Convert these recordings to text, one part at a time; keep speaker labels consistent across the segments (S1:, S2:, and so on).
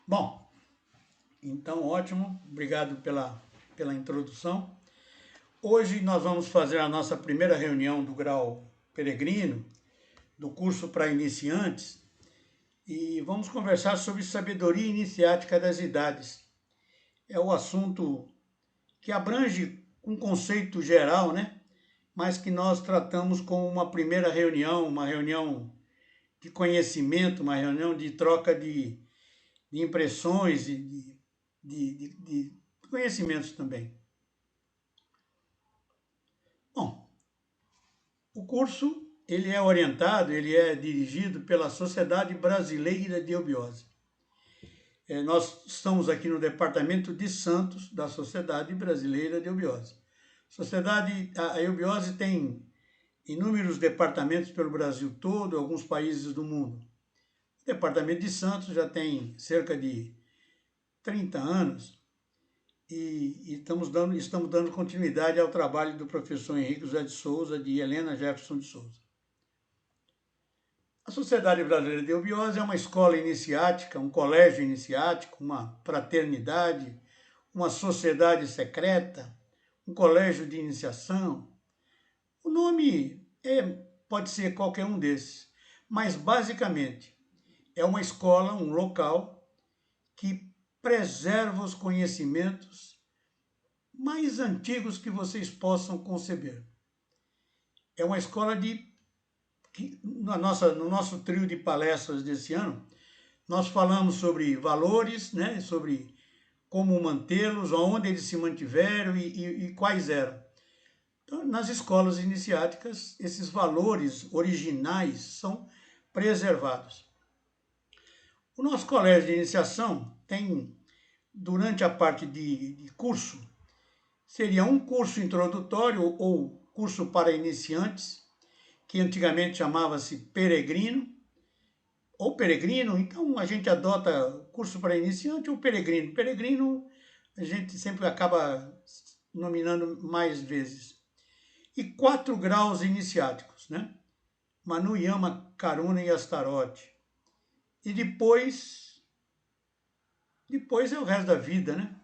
S1: Bom, então ótimo, obrigado pela introdução. Hoje nós vamos fazer a nossa primeira reunião do grau peregrino, do curso para iniciantes, e vamos conversar sobre sabedoria iniciática das idades. É o assunto que abrange um conceito geral, né? Mas que nós tratamos como uma primeira reunião, uma reunião de conhecimento, uma reunião de troca de impressões e de conhecimentos também. Bom, o curso ele é orientado, ele é dirigido pela Sociedade Brasileira de Eubiose. Nós estamos aqui no departamento de Santos da Sociedade Brasileira de Eubiose. A eubiose tem inúmeros departamentos pelo Brasil todo, alguns países do mundo. O departamento de Santos já tem cerca de 30 anos e estamos dando continuidade ao trabalho do professor Henrique José de Souza, de Helena Jefferson de Souza. A Sociedade Brasileira de Eubiose é uma escola iniciática, um colégio iniciático, uma fraternidade, uma sociedade secreta, um colégio de iniciação. O nome pode ser qualquer um desses, mas basicamente é uma escola, um local que preserva os conhecimentos mais antigos que vocês possam conceber. É uma escola que no nosso trio de palestras desse ano, nós falamos sobre valores, né, sobre como mantê-los, onde eles se mantiveram e quais eram. Então, nas escolas iniciáticas, esses valores originais são preservados. O nosso colégio de iniciação tem, durante a parte de curso, seria um curso introdutório ou curso para iniciantes, que antigamente chamava-se peregrino, ou peregrino, então a gente adota curso para iniciante ou peregrino. Peregrino a gente sempre acaba nominando mais vezes. E 4 graus iniciáticos, né? Manu, Yama, Karuna e Astarote. E depois é o resto da vida, né?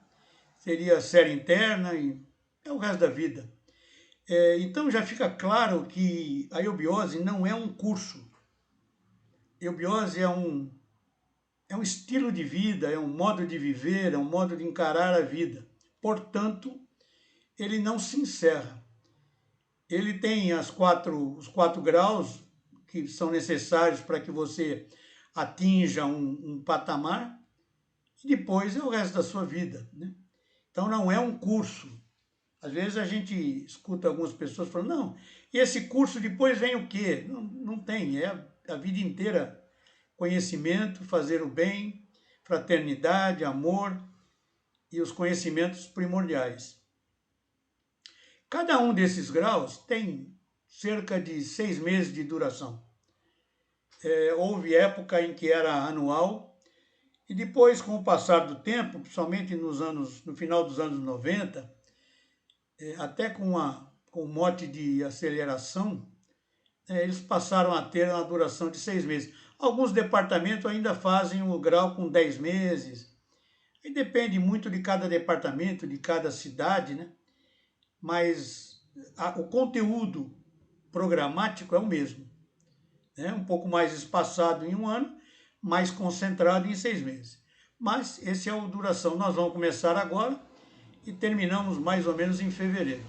S1: Seria a série interna e é o resto da vida. Então já fica claro que a eubiose não é um curso. Eubiose é um estilo de vida, é um modo de viver, é um modo de encarar a vida. Portanto, ele não se encerra. Ele tem os quatro graus que são necessários para que você atinja um patamar e depois é o resto da sua vida, né? Então não é um curso. Às vezes a gente escuta algumas pessoas falando, não, e esse curso depois vem o quê? Não tem, é a vida inteira conhecimento, fazer o bem, fraternidade, amor e os conhecimentos primordiais. Cada um desses graus tem cerca de 6 meses de duração. Houve época em que era anual e depois, com o passar do tempo, principalmente no final dos anos 90, até com o mote de aceleração, eles passaram a ter uma duração de 6 meses. Alguns departamentos ainda fazem o grau com 10 meses. E depende muito de cada departamento, de cada cidade, né? Mas o conteúdo programático é o mesmo. Né? Um pouco mais espaçado em um ano, mais concentrado em 6 meses. Mas esse é a duração. Nós vamos começar agora e terminamos mais ou menos em fevereiro.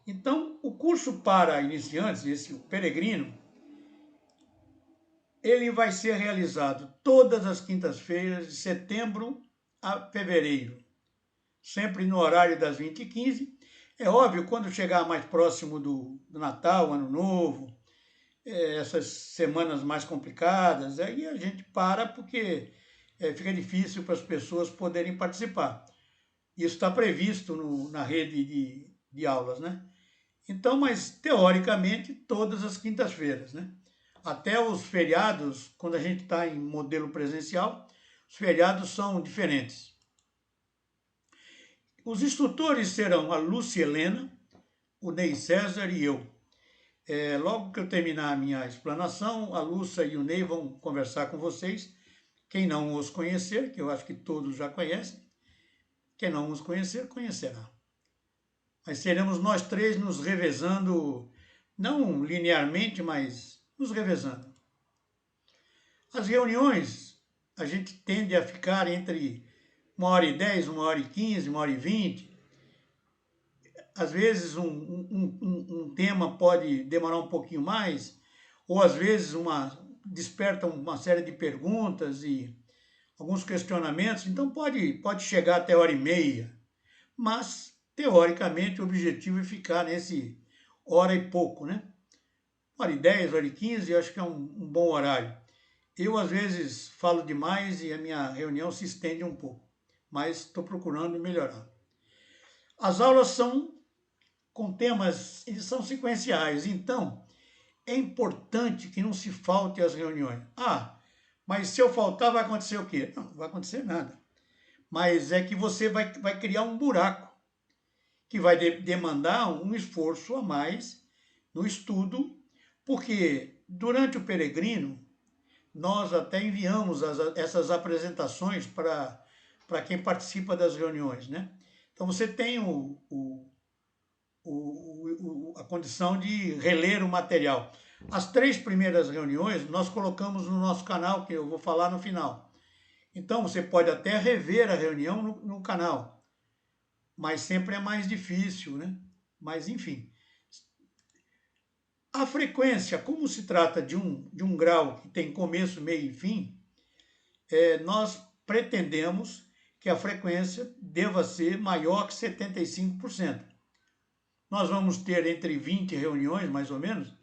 S1: Então, o curso para iniciantes, esse o peregrino, ele vai ser realizado todas as quintas-feiras de setembro a fevereiro, sempre no horário das 20h15. É óbvio, quando chegar mais próximo do Natal, Ano Novo, essas semanas mais complicadas, aí a gente para porque fica difícil para as pessoas poderem participar. Isso está previsto na rede de aulas, né? Então, mas teoricamente, todas as quintas-feiras, né? Até os feriados, quando a gente está em modelo presencial, os feriados são diferentes. Os instrutores serão a Lúcia Helena, o Ney César e eu. Logo que eu terminar a minha explanação, a Lúcia e o Ney vão conversar com vocês Quem não os conhecer, que eu acho que todos já conhecem, quem não os conhecer, conhecerá. Mas seremos nós três nos revezando, não linearmente, mas nos revezando. As reuniões, a gente tende a ficar entre 1h10, 1h15, 1h20. Às vezes um tema pode demorar um pouquinho mais, ou às vezes desperta uma série de perguntas e alguns questionamentos, então pode chegar até 1h30, mas teoricamente o objetivo é ficar nesse hora e pouco, né? 1h10, 1h15, eu acho que é um bom horário. Eu, às vezes, falo demais e a minha reunião se estende um pouco, mas estou procurando melhorar. As aulas são com temas, eles são sequenciais, então é importante que não se falte às reuniões. Ah, mas se eu faltar vai acontecer o quê? Não vai acontecer nada. Mas é que você vai criar um buraco que vai demandar um esforço a mais no estudo, porque durante o peregrino nós até enviamos essas apresentações para quem participa das reuniões, né? Então você tem a condição de reler o material. As 3 primeiras reuniões nós colocamos no nosso canal, que eu vou falar no final. Então você pode até rever a reunião no canal, mas sempre é mais difícil, né? Mas enfim. A frequência, como se trata de um grau que tem começo, meio e fim, nós pretendemos que a frequência deva ser maior que 75%. Nós vamos ter entre 20 reuniões, mais ou menos.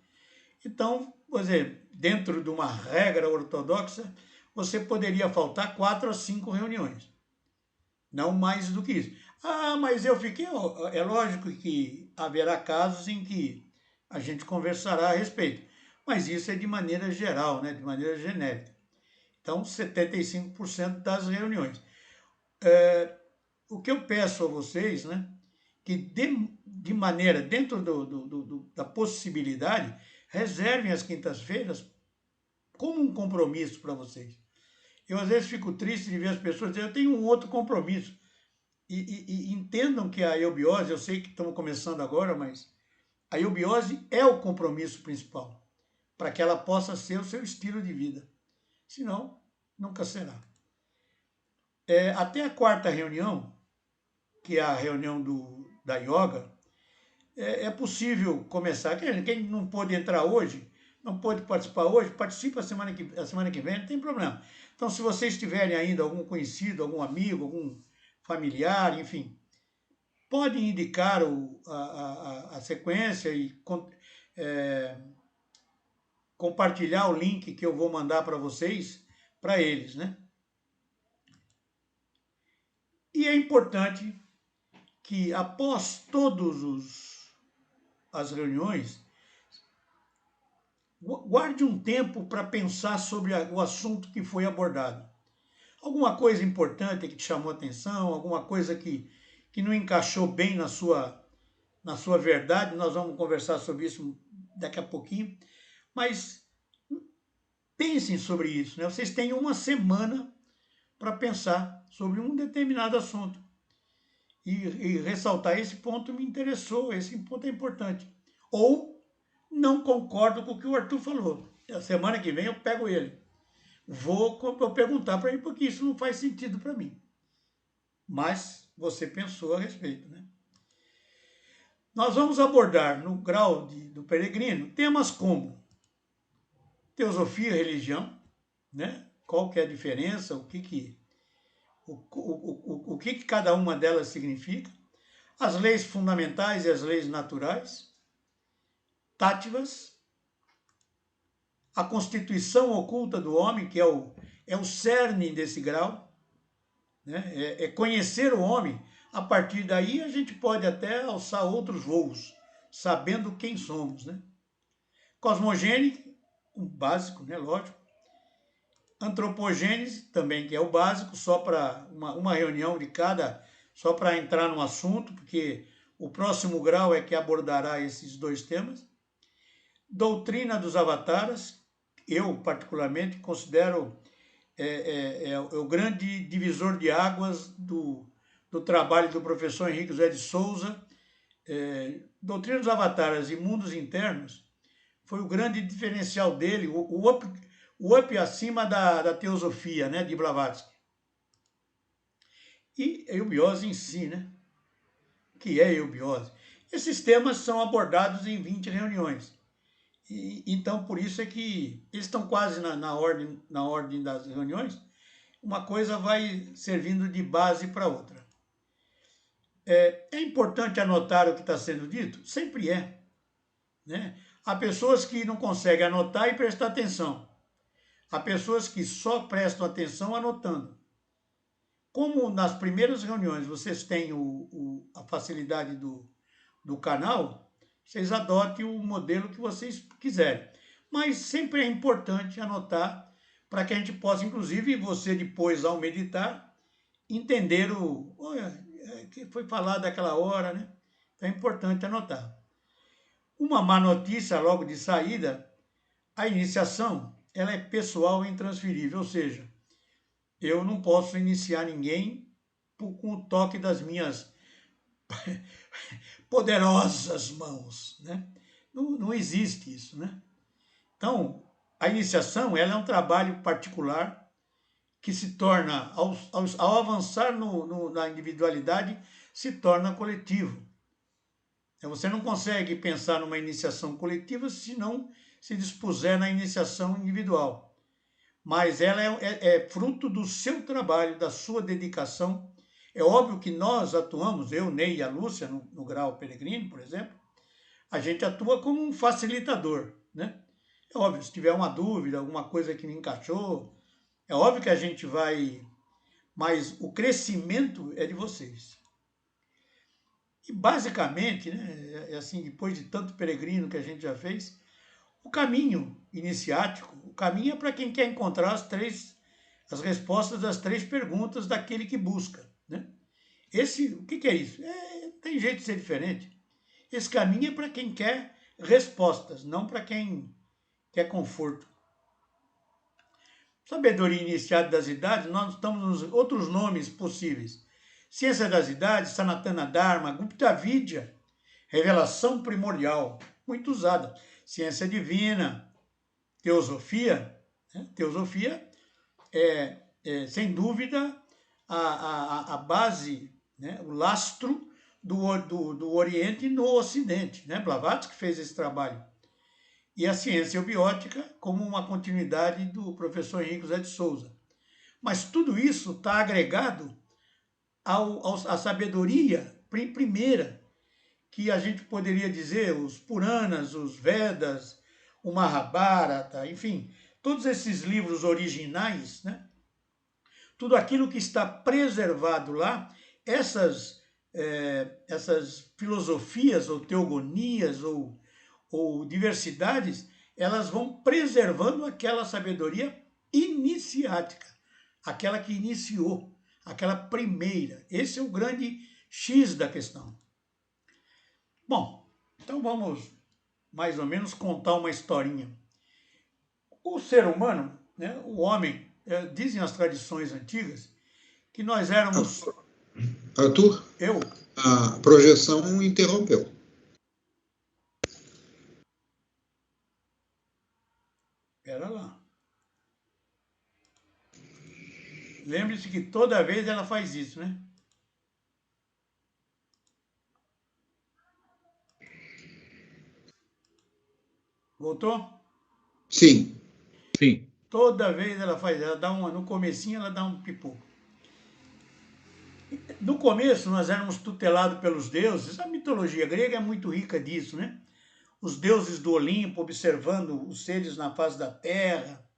S1: Então, por exemplo, dentro de uma regra ortodoxa, você poderia faltar 4 a 5 reuniões. Não mais do que isso. Ah, mas eu fiquei... É lógico que haverá casos em que a gente conversará a respeito. Mas isso é de maneira geral, né? De maneira genérica. Então, 75% das reuniões. O que eu peço a vocês, né? Que de maneira, dentro da possibilidade, reservem as quintas-feiras como um compromisso para vocês. Eu, às vezes, fico triste de ver as pessoas dizerem, eu tenho um outro compromisso. E entendam que a eubiose, eu sei que estamos começando agora, mas a eubiose é o compromisso principal, para que ela possa ser o seu estilo de vida. Senão, nunca será. Até a 4ª reunião, que é a reunião da yoga, é possível começar. Quem não pôde entrar hoje, não pôde participar hoje, participa a semana que vem, não tem problema. Então, se vocês tiverem ainda algum conhecido, algum amigo, algum familiar, enfim, podem indicar a sequência e compartilhar o link que eu vou mandar para vocês, para eles, né? E é importante que após as reuniões, guarde um tempo para pensar sobre o assunto que foi abordado. Alguma coisa importante que te chamou a atenção, alguma coisa que não encaixou bem na sua verdade, nós vamos conversar sobre isso daqui a pouquinho, mas pensem sobre isso, né? Vocês têm uma semana para pensar sobre um determinado assunto. E ressaltar esse ponto me interessou, esse ponto é importante. Ou não concordo com o que o Arthur falou. A semana que vem eu pego ele. Vou perguntar para ele porque isso não faz sentido para mim. Mas você pensou a respeito, né? Nós vamos abordar no grau do peregrino temas como teosofia e religião, né? Qual que é a diferença, o que cada uma delas significa, as leis fundamentais e as leis naturais, tátivas, a constituição oculta do homem, que é o cerne desse grau, né? É conhecer o homem. A partir daí a gente pode até alçar outros voos, sabendo quem somos, né? Cosmogênese, o básico, né? Lógico. Antropogênese, também, que é o básico, só para uma reunião de cada, só para entrar no assunto, porque o próximo grau é que abordará esses 2 temas. Doutrina dos avatares, eu particularmente considero é o grande divisor de águas do trabalho do professor Henrique José de Souza. Doutrina dos Avatares e Mundos Internos foi o grande diferencial dele, o up acima da teosofia, né, de Blavatsky. E a eubiose em si, né? O que é a eubiose? Esses temas são abordados em 20 reuniões. Então, por isso é que eles estão quase na ordem das reuniões, uma coisa vai servindo de base para outra. É importante anotar o que está sendo dito? Sempre é. Né? Há pessoas que não conseguem anotar e prestar atenção. Há pessoas que só prestam atenção anotando. Como nas primeiras reuniões vocês têm a facilidade do canal, vocês adotem o modelo que vocês quiserem. Mas sempre é importante anotar para que a gente possa, inclusive, você depois, ao meditar, entender o que foi falado daquela hora, né? Então é importante anotar. Uma má notícia logo de saída, a iniciação ela é pessoal e intransferível, ou seja, eu não posso iniciar ninguém com o toque das minhas poderosas mãos, né? Não existe isso, né? Então, a iniciação ela é um trabalho particular que se torna, ao avançar na individualidade, se torna coletivo. Então, você não consegue pensar numa iniciação coletiva se não se dispuser na iniciação individual. Mas ela é fruto do seu trabalho, da sua dedicação. É óbvio que nós atuamos, eu, Ney e a Lúcia, no grau peregrino, por exemplo, a gente atua como um facilitador, né? É óbvio, se tiver uma dúvida, alguma coisa que não encaixou, é óbvio que a gente vai, mas o crescimento é de vocês. E basicamente, né, assim, depois de tanto peregrino que a gente já fez, o caminho iniciático, o caminho é para quem quer encontrar as respostas das 3 perguntas daquele que busca, né? O que é isso? Tem jeito de ser diferente. Esse caminho é para quem quer respostas, não para quem quer conforto. Sabedoria iniciada das idades, nós estamos nos outros nomes possíveis. Ciência das idades, Sanatana Dharma, Gupta Vidya, revelação primordial, muito usada. Ciência divina, teosofia. Né? Teosofia sem dúvida, a base, né? O lastro do Oriente no Ocidente. Né? Blavatsky fez esse trabalho. E a ciência eubiótica como uma continuidade do professor Henrique José de Souza. Mas tudo isso está agregado à sabedoria primeira, que a gente poderia dizer, os Puranas, os Vedas, o Mahabharata, enfim, todos esses livros originais, né? Tudo aquilo que está preservado lá, essas filosofias ou teogonias ou diversidades, elas vão preservando aquela sabedoria iniciática, aquela que iniciou, aquela primeira. Esse é o grande X da questão. Bom, então vamos mais ou menos contar uma historinha. O ser humano, né, o homem, dizem as tradições antigas que nós éramos...
S2: Arthur?
S1: Eu?
S2: A projeção interrompeu.
S1: Pera lá. Lembre-se que toda vez ela faz isso, né? Voltou?
S2: Sim.
S3: Sim.
S1: Toda vez ela faz, no comecinho ela dá um pipoco. No começo nós éramos tutelados pelos deuses, a mitologia grega é muito rica disso, né? Os deuses do Olimpo observando os seres na face da terra.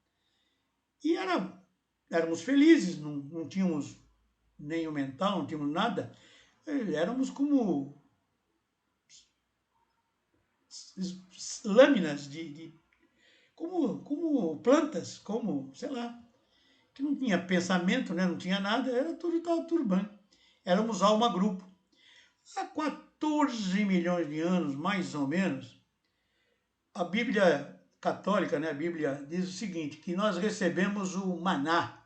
S1: E éramos felizes, não tínhamos nenhum mental, não tínhamos nada. Éramos como lâminas como plantas, como, sei lá, que não tinha pensamento, né? Não tinha nada, estava tudo bem. Éramos alma grupo. Há 14 milhões de anos, mais ou menos, a Bíblia católica, né? A Bíblia diz o seguinte, que nós recebemos o maná,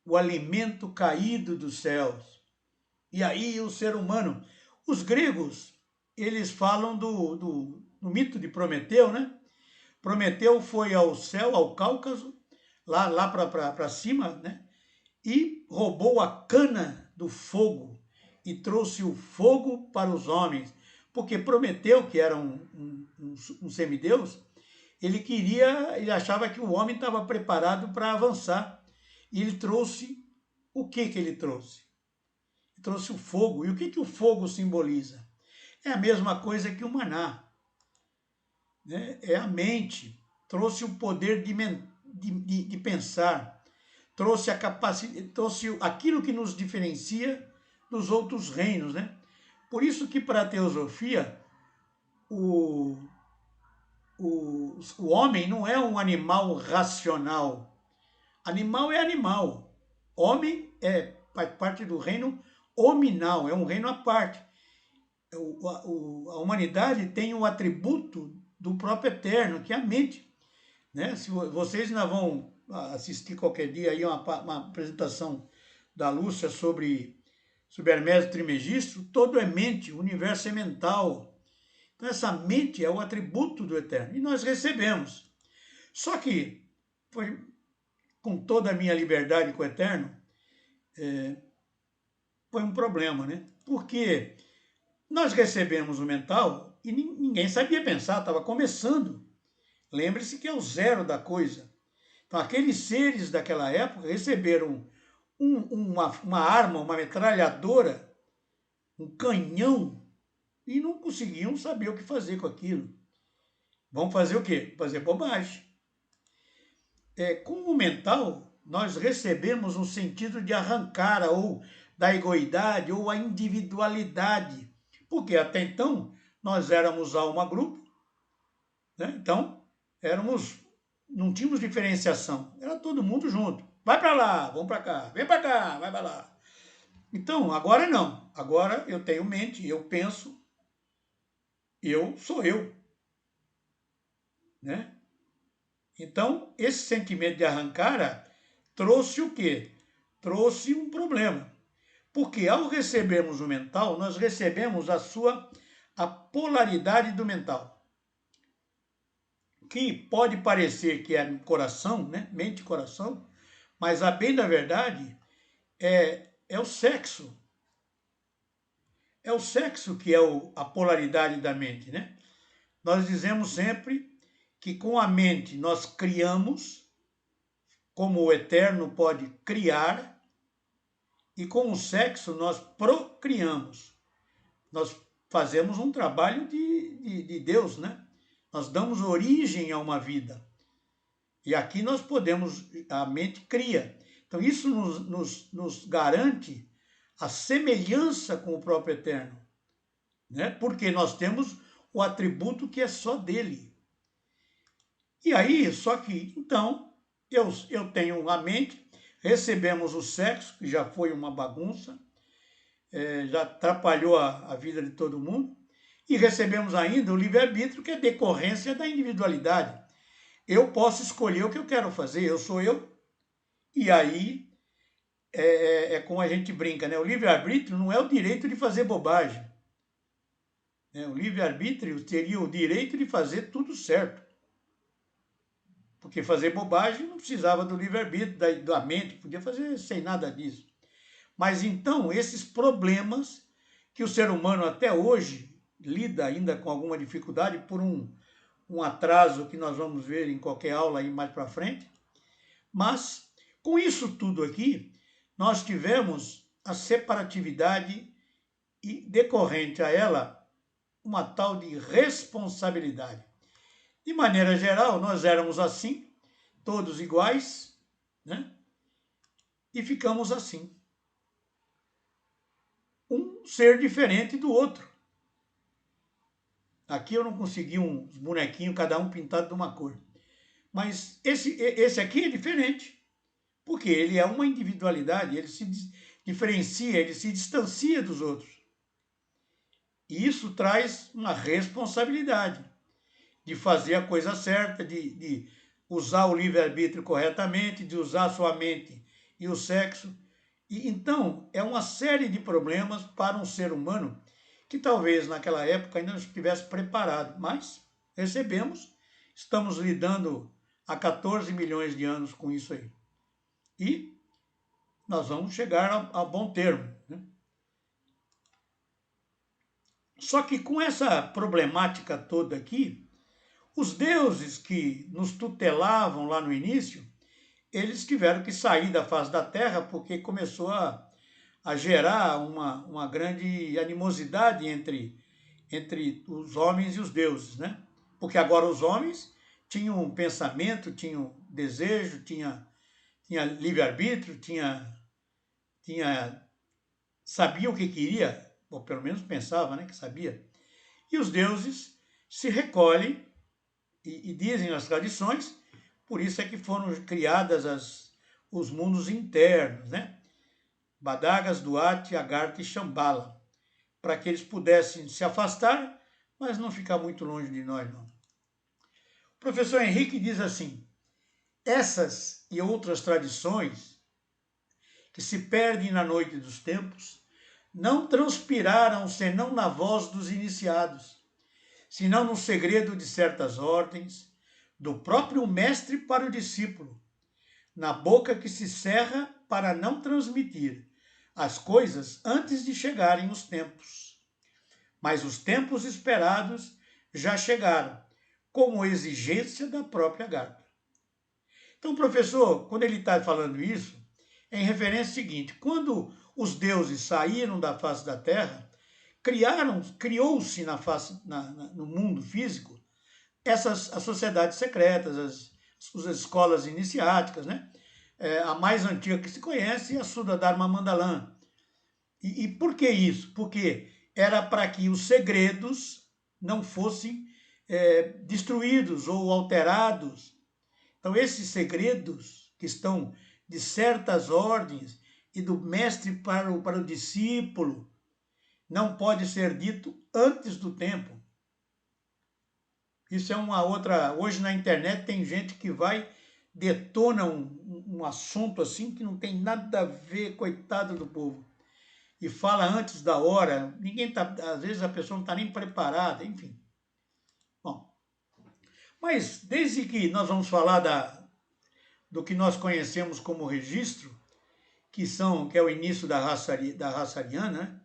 S1: o alimento caído dos céus. E aí o ser humano, os gregos, eles falam do mito de Prometeu, né? Prometeu foi ao céu, ao Cáucaso, lá para cima, né? E roubou a cana do fogo e trouxe o fogo para os homens. Porque Prometeu, que era um semideus, ele achava que o homem estava preparado para avançar. E ele trouxe, o que ele trouxe? Ele trouxe o fogo. E o que o fogo simboliza? É a mesma coisa que o maná, né? É a mente. Trouxe o poder de pensar, trouxe a capacidade, trouxe aquilo que nos diferencia dos outros reinos, né? Por isso que para a teosofia o homem não é um animal racional. Animal é animal. Homem faz parte do reino hominal, é um reino à parte. A humanidade tem o atributo do próprio Eterno, que é a mente. Né? Se vocês ainda vão assistir qualquer dia aí uma apresentação da Lúcia sobre Hermeso Trismegisto, todo é mente, o universo é mental. Então essa mente é o atributo do Eterno. E nós recebemos. Só que, foi com toda a minha liberdade com o Eterno, foi um problema, né? Porque nós recebemos o mental e ninguém sabia pensar, estava começando. Lembre-se que é o zero da coisa. Então, aqueles seres daquela época receberam uma arma, uma metralhadora, um canhão, e não conseguiam saber o que fazer com aquilo. Vão fazer o quê? Fazer bobagem. Com o mental, nós recebemos um sentido de arrancar ou da egoidade ou a individualidade. Porque até então, nós éramos alma grupo, né? Então, não tínhamos diferenciação, era todo mundo junto. Vai para lá, vamos para cá, vem para cá, vai para lá. Então, agora não. Agora eu tenho mente, eu penso, eu sou eu. Né? Então, esse sentimento de arrancara trouxe o quê? Trouxe um problema. Porque ao recebermos o mental, nós recebemos a polaridade do mental. Que pode parecer que é coração, né? Mente e coração, mas a bem da verdade é o sexo. É o sexo que é a polaridade da mente, né? Nós dizemos sempre que com a mente nós criamos, como o Eterno pode criar, e com o sexo nós procriamos. Nós fazemos um trabalho de Deus, né? Nós damos origem a uma vida. E aqui nós podemos, a mente cria. Então isso nos garante a semelhança com o próprio Eterno. Né? Porque nós temos o atributo que é só dele. E aí, só que, então, eu tenho a mente, recebemos o sexo, que já foi uma bagunça, já atrapalhou a vida de todo mundo, e recebemos ainda o livre-arbítrio, que é decorrência da individualidade. Eu posso escolher o que eu quero fazer, eu sou eu, e aí como a gente brinca, né? O livre-arbítrio não é o direito de fazer bobagem. O livre-arbítrio teria o direito de fazer tudo certo. Porque fazer bobagem não precisava do livre-arbítrio, da mente, podia fazer sem nada disso. Mas então, esses problemas que o ser humano até hoje lida ainda com alguma dificuldade por um atraso que nós vamos ver em qualquer aula aí mais para frente. Mas, com isso tudo aqui, nós tivemos a separatividade e, decorrente a ela, uma tal de responsabilidade. De maneira geral, nós éramos assim, todos iguais, né? E ficamos assim. Um ser diferente do outro. Aqui eu não consegui uns bonequinhos, cada um pintado de uma cor. Mas esse aqui é diferente. Porque ele é uma individualidade, ele se diferencia, ele se distancia dos outros. E isso traz uma responsabilidade de fazer a coisa certa, de usar o livre-arbítrio corretamente, de usar a sua mente e o sexo. E então é uma série de problemas para um ser humano que talvez naquela época ainda não estivesse preparado, mas recebemos, estamos lidando há 14 milhões de anos com isso aí. E nós vamos chegar a bom termo, né? Só que com essa problemática toda aqui, os deuses que nos tutelavam lá no início, eles tiveram que sair da face da terra porque começou a gerar uma grande animosidade entre os homens e os deuses, né? Porque agora os homens tinham um pensamento, tinham desejo, tinha livre-arbítrio, sabia o que queria, ou pelo menos pensava, né, que sabia. E os deuses se recolhem e dizem as tradições, por isso é que foram criadas os mundos internos, né? Badagas, Duat, Agartha e Shambhala, para que eles pudessem se afastar, mas não ficar muito longe de nós, não. O professor Henrique diz assim: essas e outras tradições que se perdem na noite dos tempos não transpiraram senão na voz dos iniciados, senão no segredo de certas ordens, do próprio mestre para o discípulo, na boca que se cerra para não transmitir as coisas antes de chegarem os tempos. Mas os tempos esperados já chegaram, como exigência da própria Agartha. Então, professor, quando ele está falando isso, é em referência ao seguinte: quando os deuses saíram da face da terra, criou-se no mundo físico as sociedades secretas, as escolas iniciáticas, né? A mais antiga que se conhece é a Suda Dharma Mandalam. E por que isso? Porque era para que os segredos não fossem destruídos ou alterados. Então, esses segredos que estão de certas ordens e do mestre para o discípulo não pode ser dito antes do tempo. Isso é uma outra... Hoje na internet tem gente que detona um assunto assim que não tem nada a ver, coitado do povo. E fala antes da hora. Às vezes a pessoa não está nem preparada, enfim. Bom, mas desde que nós vamos falar do que nós conhecemos como registro, que é o início da raça ariana, né?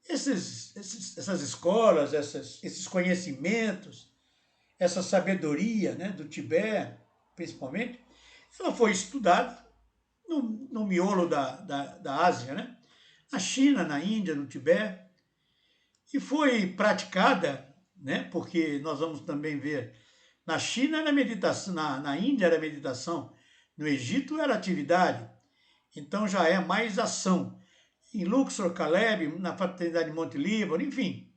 S1: Essas escolas, esses conhecimentos, essa sabedoria, né, do Tibete, principalmente, ela foi estudada no miolo da Ásia, né? Na China, na Índia, no Tibete, e foi praticada, né? Porque nós vamos também ver, na China era meditação, na Índia era meditação, no Egito era atividade, então já é mais ação. Em Luxor, Caleb, na Fraternidade de Monte Líbano, enfim,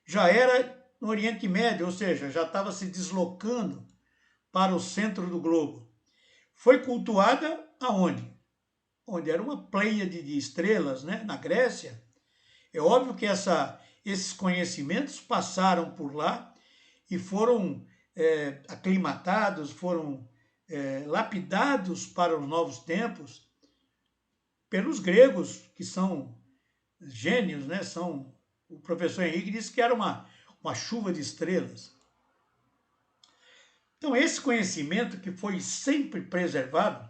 S1: já era no Oriente Médio, ou seja, já estava se deslocando para o centro do globo. Foi cultuada aonde? Onde era uma pleiade de estrelas, né? Na Grécia. É óbvio que esses conhecimentos passaram por lá e foram aclimatados, foram lapidados para os novos tempos pelos gregos, que são gênios, né? O professor Henrique disse que era uma chuva de estrelas. Então, esse conhecimento que foi sempre preservado,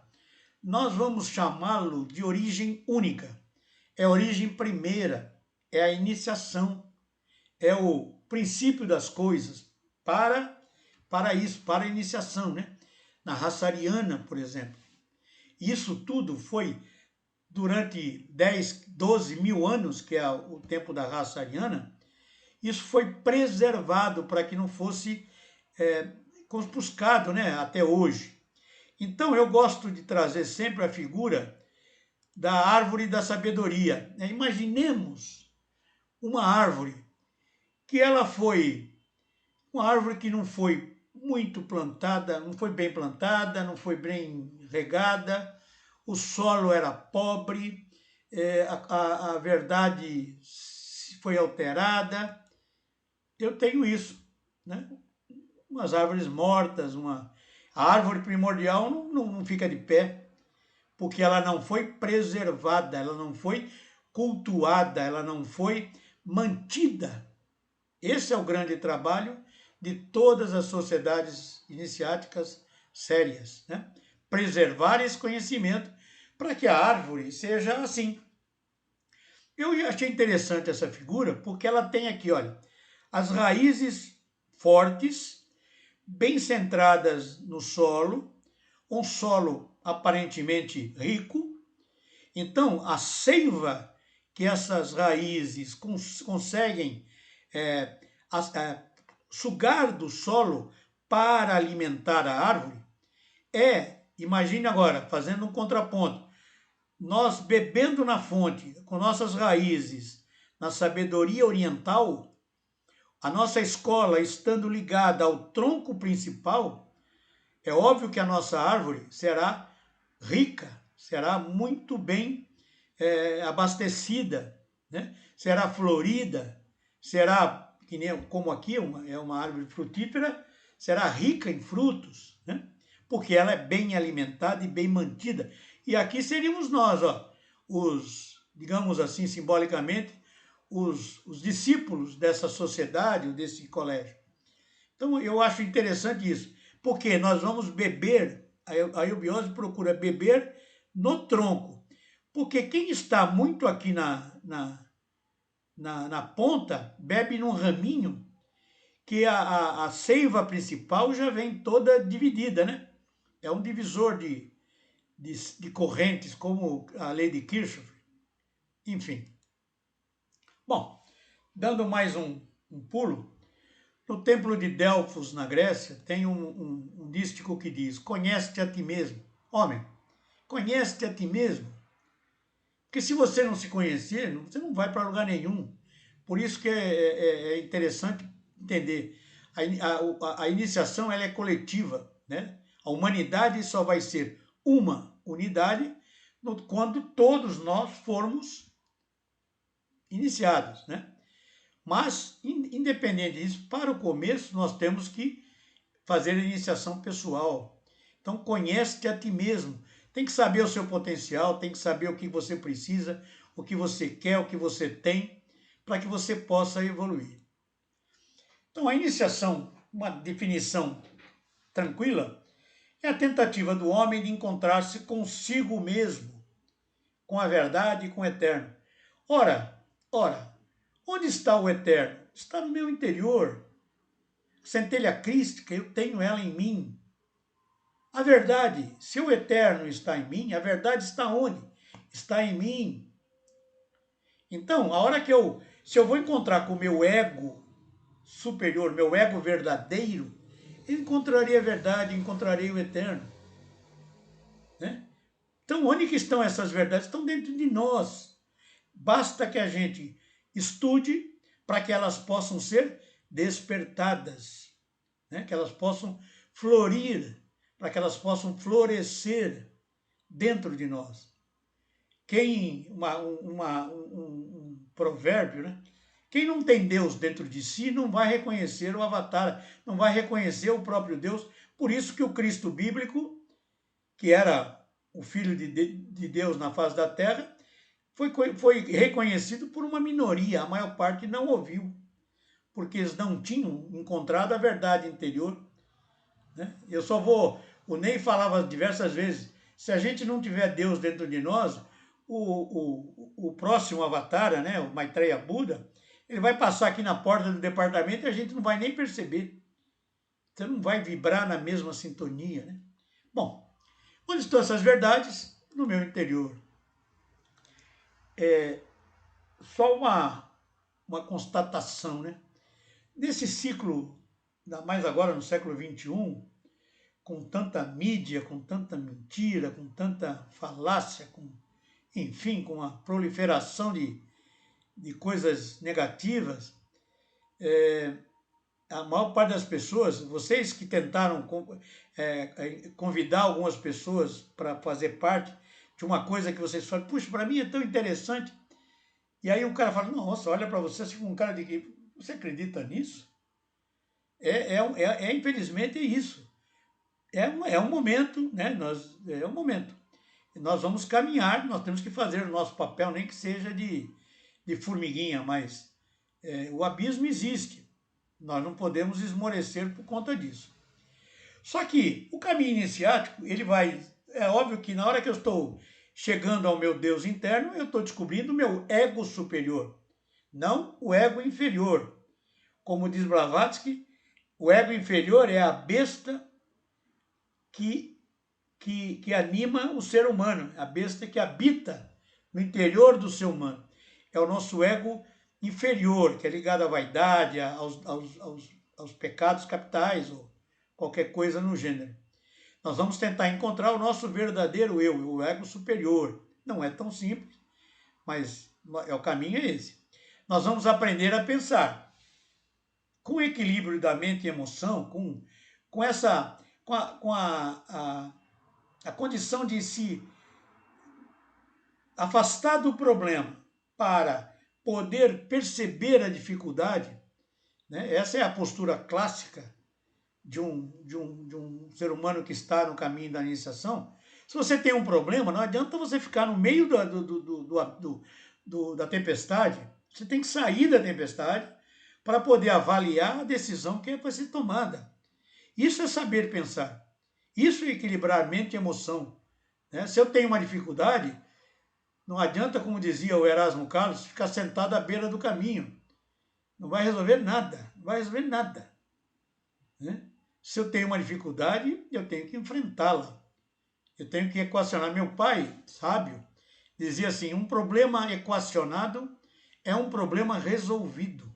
S1: nós vamos chamá-lo de origem única. É a origem primeira, é a iniciação, é o princípio das coisas para isso, para a iniciação, né? Na raça ariana, por exemplo. Isso tudo foi durante 10, 12 mil anos, que é o tempo da raça ariana, isso foi preservado para que não fosse compuscado, né, até hoje. Então eu gosto de trazer sempre a figura da árvore da sabedoria. Imaginemos uma árvore que ela foi uma árvore que não foi muito plantada, não foi bem plantada, não foi bem regada, o solo era pobre, a verdade foi alterada. Eu tenho isso, né? Umas árvores mortas, a árvore primordial não fica de pé, porque ela não foi preservada, ela não foi cultuada, ela não foi mantida. Esse é o grande trabalho de todas as sociedades iniciáticas sérias, né? Preservar esse conhecimento para que a árvore seja assim. Eu achei interessante essa figura porque ela tem aqui, olha, as raízes fortes, bem centradas no solo, um solo aparentemente rico. Então, a seiva que essas raízes conseguem é, sugar do solo para alimentar a árvore imagine agora, fazendo um contraponto, nós bebendo na fonte, com nossas raízes, na sabedoria oriental, a nossa escola estando ligada ao tronco principal, é óbvio que a nossa árvore será rica, será muito bem abastecida, né? Será florida, será, que nem, como aqui é uma árvore frutífera, será rica em frutos, né? Porque ela é bem alimentada e bem mantida. E aqui seríamos nós, ó, digamos assim, simbolicamente, os discípulos dessa sociedade, desse colégio. Então, eu acho interessante isso, porque nós vamos beber, a eubiose procura beber no tronco, porque quem está muito aqui na ponta, bebe num raminho, que a seiva principal já vem toda dividida, né? É um divisor de correntes, como a lei de Kirchhoff. Enfim. Bom, dando mais um pulo, no templo de Delfos, na Grécia, tem um dístico que diz: conhece-te a ti mesmo. Homem, conhece-te a ti mesmo. Porque se você não se conhecer, você não vai para lugar nenhum. Por isso que é interessante entender. A iniciação ela é coletiva, né? A humanidade só vai ser uma unidade quando todos nós formos iniciados, né? Mas, independente disso, para o começo nós temos que fazer a iniciação pessoal. Então, conhece-te a ti mesmo. Tem que saber o seu potencial, tem que saber o que você precisa, o que você quer, o que você tem, para que você possa evoluir. Então, a iniciação, uma definição tranquila, é a tentativa do homem de encontrar-se consigo mesmo, com a verdade e com o eterno. Ora, onde está o eterno? Está no meu interior. A centelha crística, eu tenho ela em mim. A verdade, se o eterno está em mim, a verdade está onde? Está em mim. Então, a hora se eu vou encontrar com o meu ego superior, meu ego verdadeiro, eu encontrarei a verdade, encontrarei o eterno. Né? Então, onde que estão essas verdades? Estão dentro de nós. Basta que a gente estude para que elas possam ser despertadas, né? Que elas possam florir, para que elas possam florescer dentro de nós. Um provérbio, né? Quem não tem Deus dentro de si não vai reconhecer o Avatar, não vai reconhecer o próprio Deus. Por isso que o Cristo bíblico, que era o Filho de Deus na face da terra, foi reconhecido por uma minoria, a maior parte não ouviu, porque eles não tinham encontrado a verdade interior. Né? O Ney falava diversas vezes, se a gente não tiver Deus dentro de nós, o próximo avatar, né, o Maitreya Buda, ele vai passar aqui na porta do departamento e a gente não vai nem perceber. Você não vai vibrar na mesma sintonia. Né? Bom, onde estão essas verdades? No meu interior. Só uma constatação, né? Nesse ciclo, ainda mais agora no século XXI, com tanta mídia, com tanta mentira, com tanta falácia, enfim, com a proliferação de coisas negativas, a maior parte das pessoas, vocês que tentaram convidar algumas pessoas para fazer parte de uma coisa que vocês falam, puxa, para mim é tão interessante, e aí o cara fala, nossa, olha para você, assim, um cara de que você acredita nisso? Infelizmente é isso. É um momento, né? É um momento. nós vamos caminhar, nós temos que fazer o nosso papel, nem que seja de formiguinha, mas o abismo existe. Nós não podemos esmorecer por conta disso. Só que o caminho iniciático, ele vai... É óbvio que na hora que eu estou chegando ao meu Deus interno, eu estou descobrindo o meu ego superior, não o ego inferior. Como diz Blavatsky, o ego inferior é a besta que anima o ser humano, a besta que habita no interior do ser humano. É o nosso ego inferior, que é ligado à vaidade, aos pecados capitais, ou qualquer coisa no gênero. Nós vamos tentar encontrar o nosso verdadeiro eu, o ego superior. Não é tão simples, mas o caminho é esse. Nós vamos aprender a pensar com o equilíbrio da mente e emoção, com a condição de se afastar do problema para poder perceber a dificuldade, né? Essa é a postura clássica de um ser humano que está no caminho da iniciação. Se você tem um problema, não adianta você ficar no meio da tempestade. Você tem que sair da tempestade para poder avaliar a decisão que é para ser tomada. Isso é saber pensar. Isso é equilibrar mente e emoção. Né? Se eu tenho uma dificuldade, não adianta, como dizia o Erasmo Carlos, ficar sentado à beira do caminho. Não vai resolver nada. Não vai resolver nada. Né? Se eu tenho uma dificuldade, eu tenho que enfrentá-la. Eu tenho que equacionar. Meu pai, sábio, dizia assim, um problema equacionado é um problema resolvido.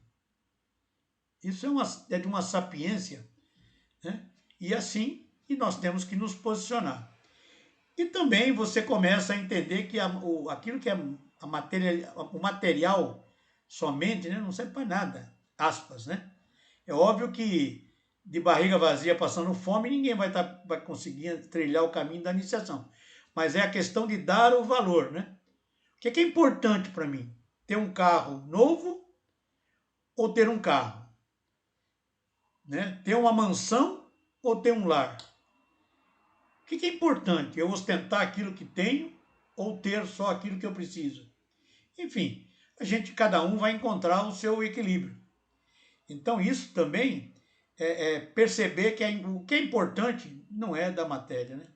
S1: Isso é de uma sapiência. Né? E assim, nós temos que nos posicionar. E também você começa a entender que aquilo que é o material somente, né, não serve para nada, aspas, né? É óbvio que de barriga vazia passando fome, ninguém vai conseguir trilhar o caminho da iniciação. Mas é a questão de dar o valor, né? O que é importante para mim? Ter um carro novo ou ter um carro? Né? Ter uma mansão ou ter um lar? O que é importante? Eu ostentar aquilo que tenho ou ter só aquilo que eu preciso? Enfim, cada um vai encontrar o seu equilíbrio. Então isso também é perceber que o que é importante não é da matéria, né?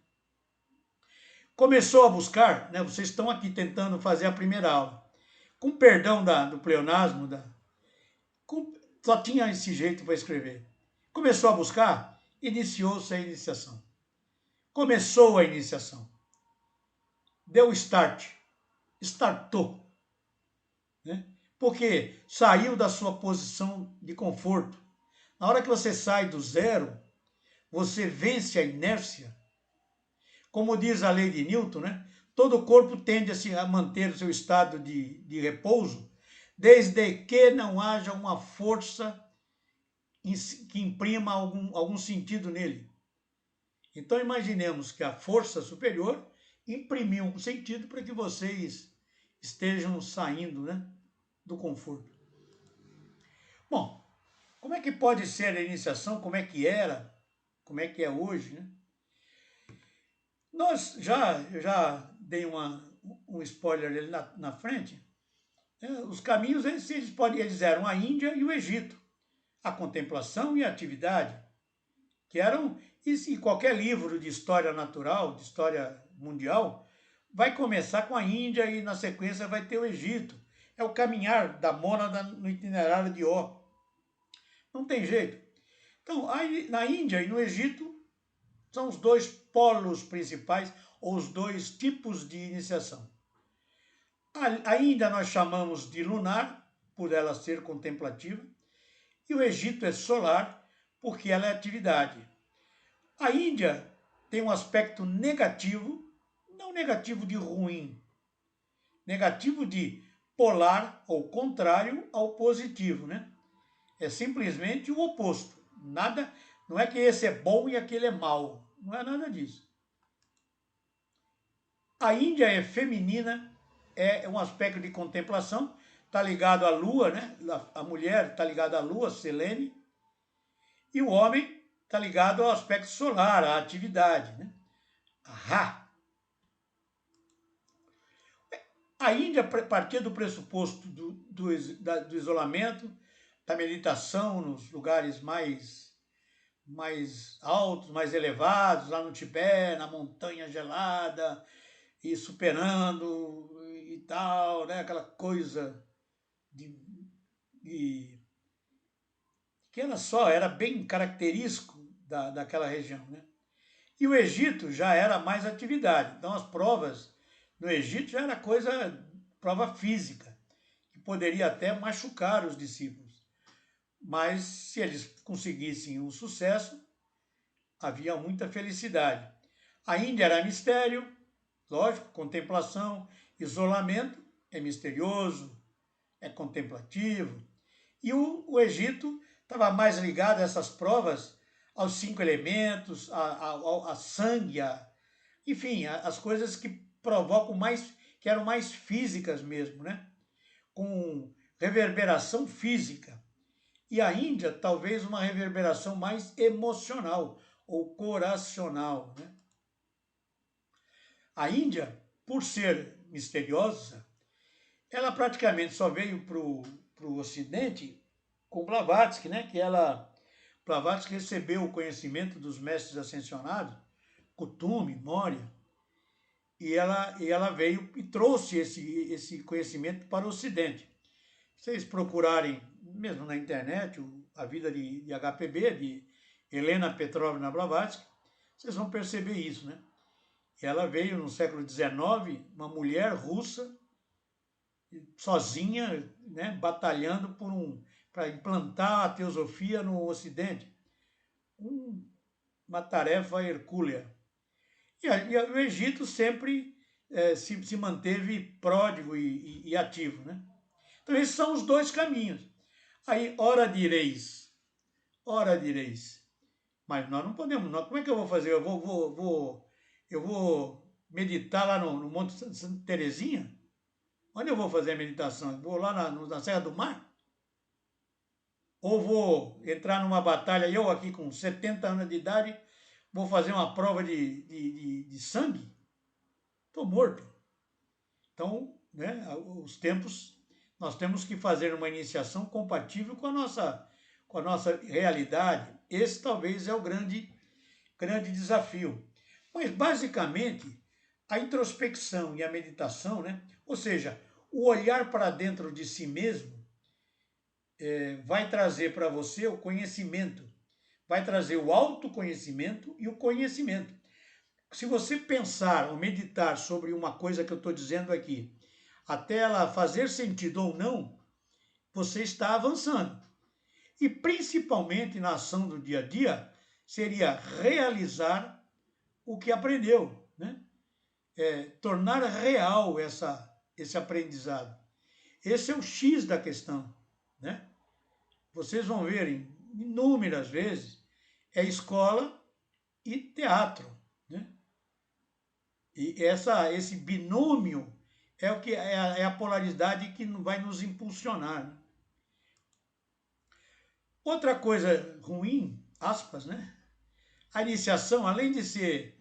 S1: Começou a buscar, né? Vocês estão aqui tentando fazer a primeira aula. Com perdão do pleonasmo, só tinha esse jeito para escrever. Começou a buscar, iniciou-se a iniciação. Começou a iniciação. Deu start. Startou. Né? Porque saiu da sua posição de conforto. Na hora que você sai do zero, você vence a inércia. Como diz a lei de Newton, né? Todo corpo tende a manter o seu estado de repouso, desde que não haja uma força que imprima algum sentido nele. Então imaginemos que a força superior imprimiu um sentido para que vocês estejam saindo, né, do conforto. Bom, como é que pode ser a iniciação? Como é que era? Como é que é hoje, né? Eu já dei um spoiler ali na frente. Os caminhos eles eram a Índia e o Egito. A contemplação e a atividade, que eram... E qualquer livro de história natural, de história mundial, vai começar com a Índia e na sequência vai ter o Egito. É o caminhar da mônada no itinerário de Ó. Não tem jeito. Então, na Índia e no Egito, são os dois polos principais, ou os dois tipos de iniciação. A Índia nós chamamos de lunar, por ela ser contemplativa, e o Egito é solar, porque ela é atividade. A Índia tem um aspecto negativo, não negativo de ruim, negativo de polar ou contrário ao positivo, né? É simplesmente o oposto. Nada, não é que esse é bom e aquele é mau. Não é nada disso. A Índia é feminina, é um aspecto de contemplação, está ligado à lua, né? A mulher está ligada à lua, Selene, e o homem está ligado ao aspecto solar, à atividade, né? A Ra. A Índia partia do pressuposto do isolamento, da meditação nos lugares mais altos, mais elevados, lá no Tibete, na montanha gelada, e superando e tal, né? Aquela coisa de que era bem característico daquela região, né? E o Egito já era mais atividade. Então as provas no Egito já era prova física, que poderia até machucar os discípulos. Mas se eles conseguissem o sucesso, havia muita felicidade. A Índia era mistério, lógico, contemplação, isolamento, é misterioso, é contemplativo. E o Egito estava mais ligado a essas provas, aos 5 elementos, a sangue, enfim, as coisas que provocam que eram mais físicas mesmo, né? Com reverberação física. E a Índia, talvez uma reverberação mais emocional ou coracional, né? A Índia, por ser misteriosa, ela praticamente só veio para o Ocidente com Blavatsky, né? Blavatsky recebeu o conhecimento dos mestres ascensionados, Kuthumi, Moria, e ela veio e trouxe esse conhecimento para o Ocidente. Se vocês procurarem, mesmo na internet, a vida de HPB, de Helena Petrovna Blavatsky, vocês vão perceber isso, né? Ela veio no século XIX, uma mulher russa, sozinha, né, batalhando para implantar a teosofia no Ocidente. Uma tarefa hercúlea. E o Egito sempre se manteve pródigo e ativo, né? Então esses são os dois caminhos. Aí, ora direis. Mas nós não podemos, como é que eu vou fazer? Eu vou meditar lá no Monte Santa Terezinha? Onde eu vou fazer a meditação? Vou lá na Serra do Mar? Ou vou entrar numa batalha, eu aqui com 70 anos de idade, vou fazer uma prova de sangue? Estou morto. Então, né, nós temos que fazer uma iniciação compatível com a nossa realidade. Esse talvez é o grande desafio. Mas, basicamente, a introspecção e a meditação, né, ou seja, o olhar para dentro de si mesmo, vai trazer para você o conhecimento, vai trazer o autoconhecimento e o conhecimento. Se você pensar ou meditar sobre uma coisa que eu estou dizendo aqui, até ela fazer sentido ou não, você está avançando. E principalmente na ação do dia a dia, seria realizar o que aprendeu, né? Tornar real esse aprendizado. Esse é o X da questão, né? Vocês vão ver inúmeras vezes, escola e teatro, né? E esse binômio é o que é a polaridade que vai nos impulsionar, né? Outra coisa ruim, aspas, né? A iniciação, além de ser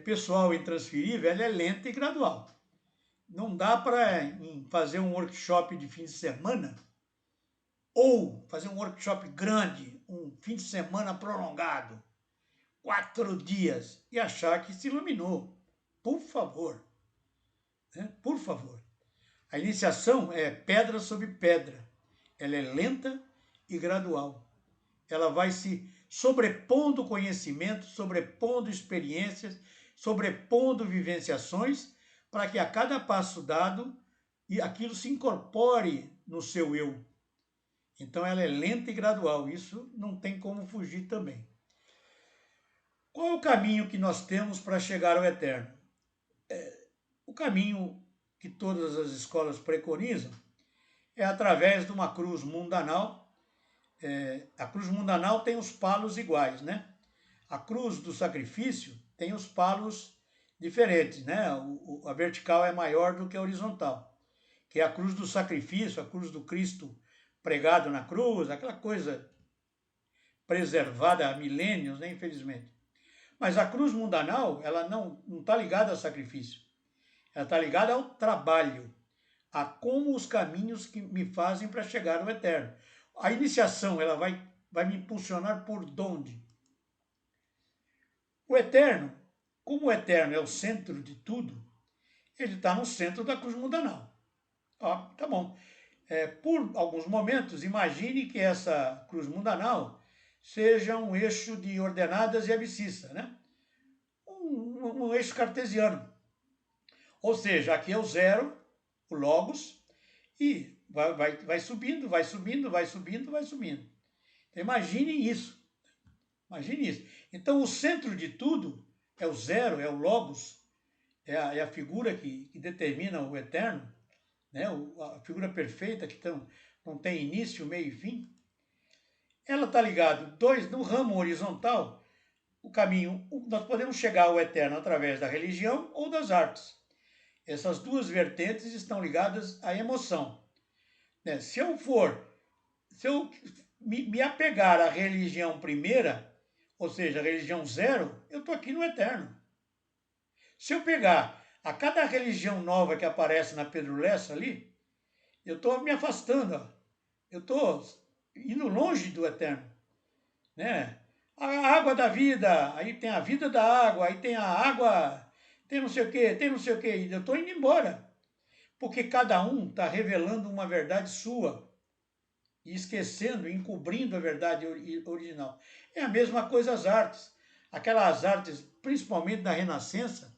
S1: pessoal e intransferível, ela é lenta e gradual. Não dá para fazer um workshop de fim de semana ou fazer um workshop grande, um fim de semana prolongado, 4 dias, e achar que se iluminou. Por favor. Né? Por favor. A iniciação é pedra sobre pedra. Ela é lenta e gradual. Ela vai se sobrepondo conhecimento, sobrepondo experiências, sobrepondo vivenciações, para que a cada passo dado aquilo se incorpore no seu eu. Então ela é lenta e gradual, isso não tem como fugir também. Qual é o caminho que nós temos para chegar ao eterno? O caminho que todas as escolas preconizam é através de uma cruz mundanal. A cruz mundanal tem os palos iguais, né? A cruz do sacrifício tem os palos diferentes, né? A vertical é maior do que a horizontal, que é a cruz do sacrifício, a cruz do Cristo pregado na cruz, aquela coisa preservada há milênios, né? Infelizmente. Mas a cruz mundanal, ela não está ligada ao sacrifício, ela está ligada ao trabalho. a como os caminhos que me fazem para chegar ao eterno. A iniciação, ela vai me impulsionar por onde? O eterno, como o eterno é o centro de tudo, ele está no centro da cruz mundanal. Ó, tá bom. Por alguns momentos, imagine que essa cruz mundanal seja um eixo de ordenadas e abscissa, né? Um eixo cartesiano. Ou seja, aqui é o zero, o logos, e vai subindo, vai subindo, vai subindo, vai subindo. Então, imagine isso. Imagine isso. Então, o centro de tudo é o zero, é o logos, é a figura que determina o eterno, né? A figura perfeita que não tem início, meio e fim. Ela está ligada no ramo horizontal, o caminho, nós podemos chegar ao eterno através da religião ou das artes. Essas duas vertentes estão ligadas à emoção. Né? Se eu me apegar à religião primeira, ou seja, a religião zero, eu estou aqui no eterno. Se eu pegar a cada religião nova que aparece na Pedro Lessa ali, eu estou me afastando, ó. Eu estou indo longe do eterno. Né? A água da vida, aí tem a vida da água, aí tem a água, tem não sei o quê, tem não sei o quê, e eu estou indo embora. Porque cada um está revelando uma verdade sua e esquecendo, encobrindo a verdade original. É a mesma coisa as artes. Aquelas artes, principalmente da Renascença,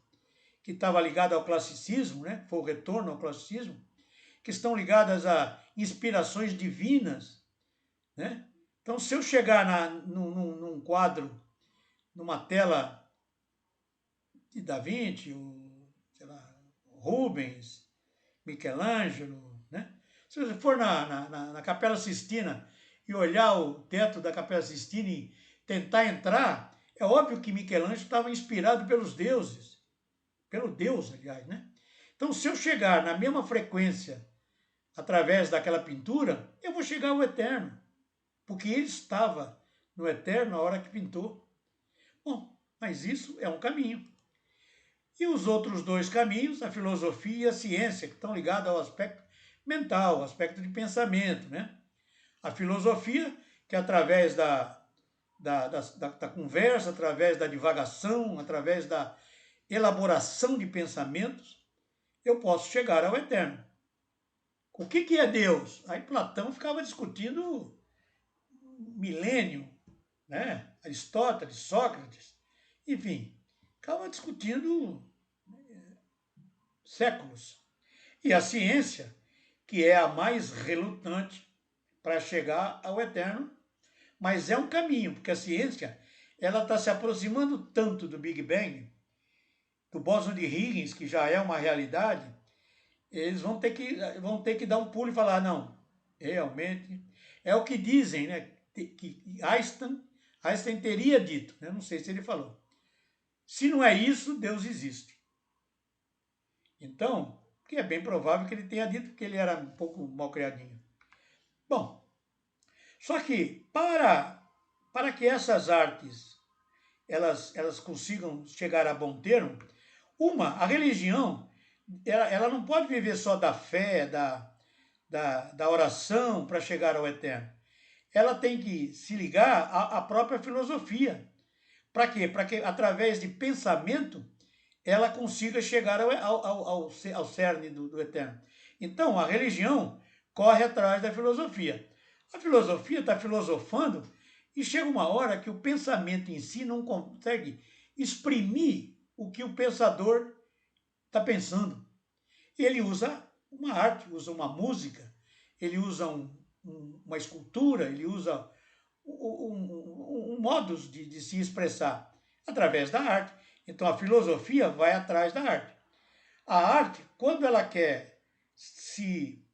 S1: que estava ligada ao classicismo, né? Foi o retorno ao classicismo, que estão ligadas a inspirações divinas, né? Então, se eu chegar num quadro, numa tela de Da Vinci, sei lá, Rubens, Michelangelo, né? Se você for na Capela Sistina e olhar o teto da Capela Sistina e tentar entrar, é óbvio que Michelangelo estava inspirado pelos deuses, pelo Deus, aliás, né? Então, se eu chegar na mesma frequência através daquela pintura, eu vou chegar ao eterno, porque ele estava no eterno na hora que pintou. Bom, mas isso é um caminho. E os outros dois caminhos, a filosofia e a ciência, que estão ligados ao aspecto mental, ao aspecto de pensamento, né? A filosofia, que através da conversa, através da divagação, através da elaboração de pensamentos, eu posso chegar ao eterno. O que é Deus? Aí Platão ficava discutindo milênio, né? Aristóteles, Sócrates, enfim, ficava discutindo séculos. E a ciência, que é a mais relutante para chegar ao eterno, mas é um caminho, porque a ciência ela está se aproximando tanto do Big Bang, do bóson de Higgins, que já é uma realidade, eles vão ter que dar um pulo e falar, não, realmente, é o que dizem, né, que Einstein teria dito, né, não sei se ele falou. Se não é isso, Deus existe. Então, que é bem provável que ele tenha dito que ele era um pouco mal criadinho. Bom, só que para que essas artes elas consigam chegar a bom termo, a religião, ela não pode viver só da fé, da oração para chegar ao eterno. Ela tem que se ligar à própria filosofia. Para quê? Para que, através de pensamento, ela consiga chegar ao cerne do eterno. Então, a religião corre atrás da filosofia. A filosofia está filosofando e chega uma hora que o pensamento em si não consegue exprimir o que o pensador está pensando. Ele usa uma arte, usa uma música, ele usa uma escultura, ele usa modos de se expressar através da arte. Então a filosofia vai atrás da arte. A arte, quando ela quer se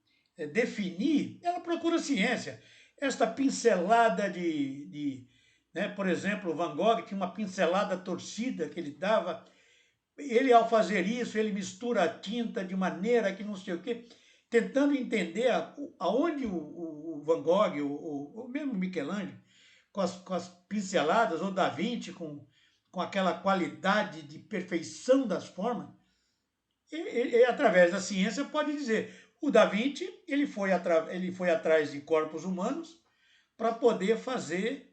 S1: definir, ela procura ciência. Esta pincelada né, por exemplo, Van Gogh tinha uma pincelada torcida que ele dava. Ele, ao fazer isso, ele mistura a tinta de maneira que não sei o quê, tentando entender aonde o Van Gogh, o mesmo Michelangelo, com as pinceladas, ou Da Vinci, com aquela qualidade de perfeição das formas, através da ciência, pode dizer O Da Vinci, ele foi atrás de corpos humanos para poder fazer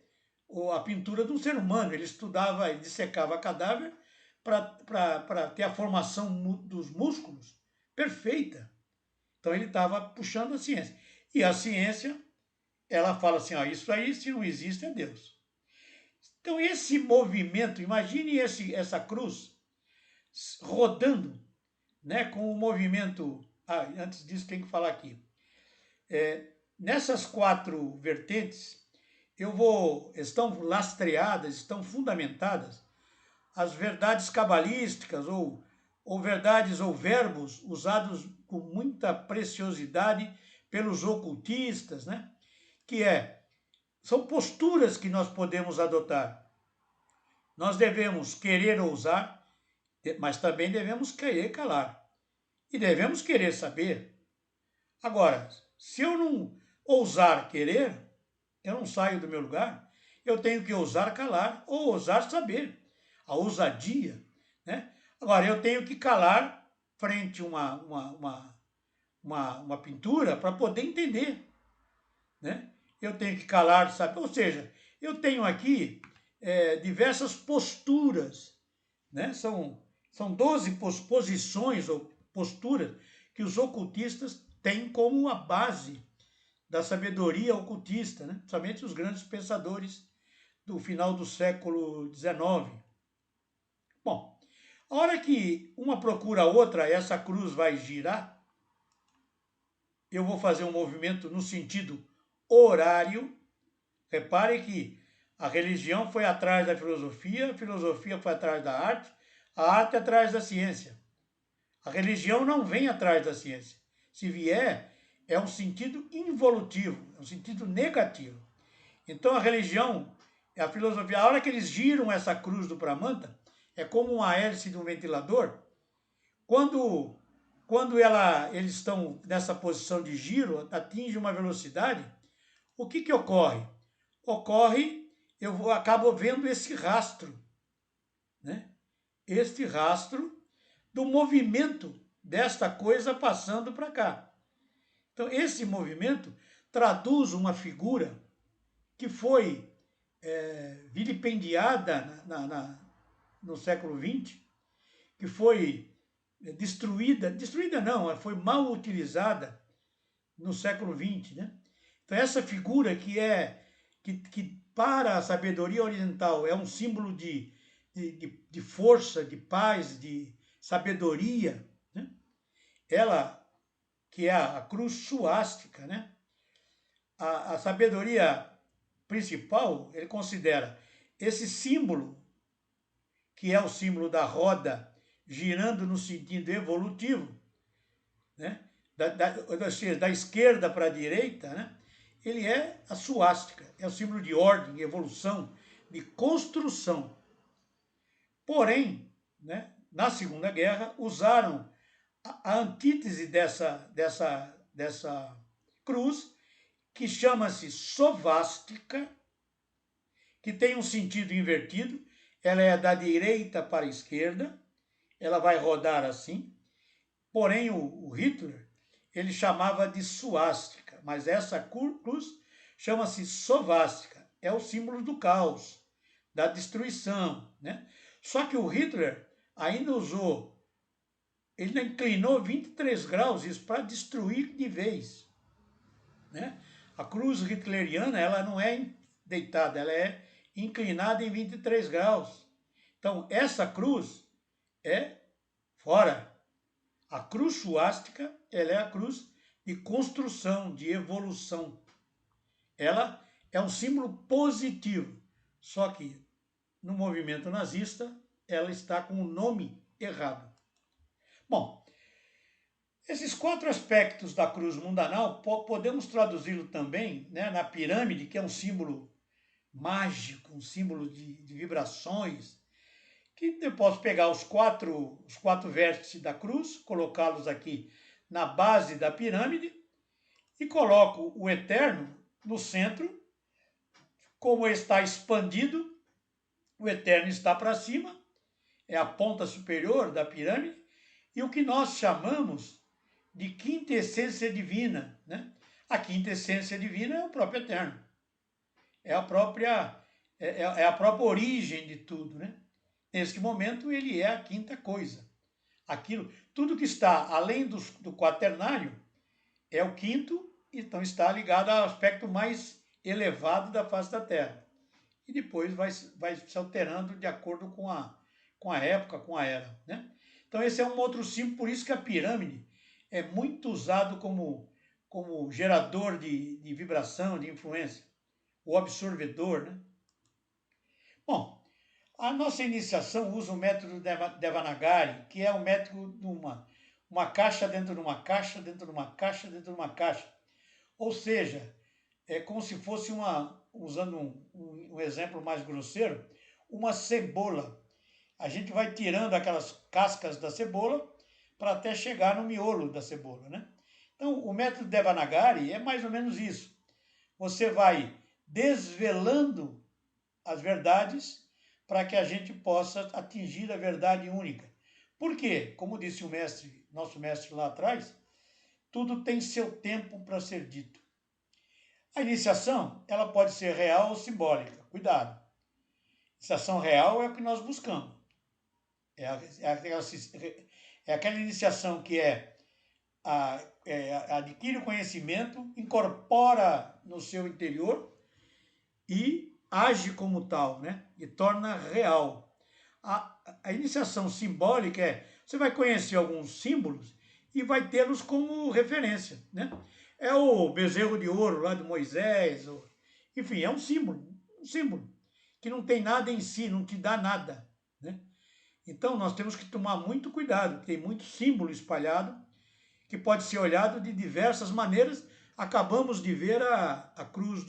S1: a pintura de um ser humano. Ele estudava, ele dissecava cadáver para ter a formação dos músculos perfeita. Então ele estava puxando a ciência. E a ciência, ela fala assim, ó, isso aí, se não existe, é Deus. Então esse movimento, imagine essa cruz rodando, né, com o movimento... antes disso tem que falar aqui. Nessas 4 vertentes, estão lastreadas, estão fundamentadas as verdades cabalísticas ou verdades ou verbos usados com muita preciosidade pelos ocultistas, né? Que são posturas que nós podemos adotar. Nós devemos querer ousar, mas também devemos querer calar. E devemos querer saber. Agora, se eu não ousar querer, eu não saio do meu lugar, eu tenho que ousar calar ou ousar saber. A ousadia, né? Agora, eu tenho que calar frente a uma pintura para poder entender, né? Eu tenho que calar, saber. Ou seja, eu tenho aqui diversas posturas, né? São 12 posições ou posturas que os ocultistas têm como a base da sabedoria ocultista, né? Principalmente os grandes pensadores do final do século XIX. Bom, a hora que uma procura a outra, essa cruz vai girar, eu vou fazer um movimento no sentido horário. Repare que a religião foi atrás da filosofia, a filosofia foi atrás da arte, a arte atrás da ciência. A religião não vem atrás da ciência. Se vier, é um sentido involutivo, é um sentido negativo. Então a religião, a filosofia, a hora que eles giram essa cruz do Pramanta, é como uma hélice de um ventilador. Quando eles estão nessa posição de giro, atinge uma velocidade, o que ocorre? Eu acabo vendo esse rastro, né? Este rastro do movimento desta coisa passando para cá. Então, esse movimento traduz uma figura que foi vilipendiada no século XX, que foi destruída não, foi mal utilizada no século XX, né? Então essa figura que para a sabedoria oriental é um símbolo de força, de paz, de sabedoria, né? Ela, que é a cruz suástica, né? A sabedoria principal, ele considera esse símbolo, que é o símbolo da roda girando no sentido evolutivo, né? Da esquerda para a direita, né? Ele é a suástica, é o símbolo de ordem, evolução, de construção. Porém, né, na Segunda Guerra, usaram a antítese dessa cruz, que chama-se sovástica, que tem um sentido invertido, ela é da direita para a esquerda, ela vai rodar assim. Porém, o Hitler, ele chamava de suástica, mas essa cruz chama-se sovástica, é o símbolo do caos, da destruição, né? Só que o Hitler ainda ele inclinou 23 graus, isso para destruir de vez, né? A cruz hitleriana, ela não é deitada, ela é inclinada em 23 graus. Então, essa cruz é fora. A cruz suástica, ela é a cruz de construção, de evolução. Ela é um símbolo positivo, só que no movimento nazista, ela está com o nome errado. Bom, esses 4 aspectos da cruz mundanal, podemos traduzi-lo também, né, na pirâmide, que é um símbolo mágico, um símbolo de vibrações, que eu posso pegar os quatro vértices da cruz, colocá-los aqui na base da pirâmide e coloco o eterno no centro. Como está expandido, o eterno está para cima, é a ponta superior da pirâmide, e o que nós chamamos de quinta essência divina, né? A quinta essência divina é o próprio Eterno. É a própria, é a própria origem de tudo, né? Neste momento, ele é a quinta coisa. Aquilo, tudo que está além do quaternário é o quinto, então está ligado ao aspecto mais elevado da face da Terra. E depois vai se alterando de acordo com a época, com a era, né? Então esse é um outro símbolo, por isso que a pirâmide é muito usado como gerador de vibração, de influência, o absorvedor, né? Bom, a nossa iniciação usa o método Devanagari, que é o método de uma caixa dentro de uma caixa, dentro de uma caixa, dentro de uma caixa. Ou seja, é como se fosse usando um exemplo mais grosseiro, uma cebola. A gente vai tirando aquelas cascas da cebola para até chegar no miolo da cebola, né? Então, o método Devanagari é mais ou menos isso. Você vai desvelando as verdades para que a gente possa atingir a verdade única. Por quê? Como disse o mestre, nosso mestre lá atrás, tudo tem seu tempo para ser dito. A iniciação, ela pode ser real ou simbólica. Cuidado. A iniciação real é o que nós buscamos. É aquela iniciação que adquire o conhecimento, incorpora no seu interior e age como tal, né? E torna real. A iniciação simbólica você vai conhecer alguns símbolos e vai tê-los como referência, né? É o bezerro de ouro lá de Moisés, enfim, é um símbolo que não tem nada em si, não te dá nada, né? Então nós temos que tomar muito cuidado, tem muito símbolo espalhado que pode ser olhado de diversas maneiras. Acabamos de ver a cruz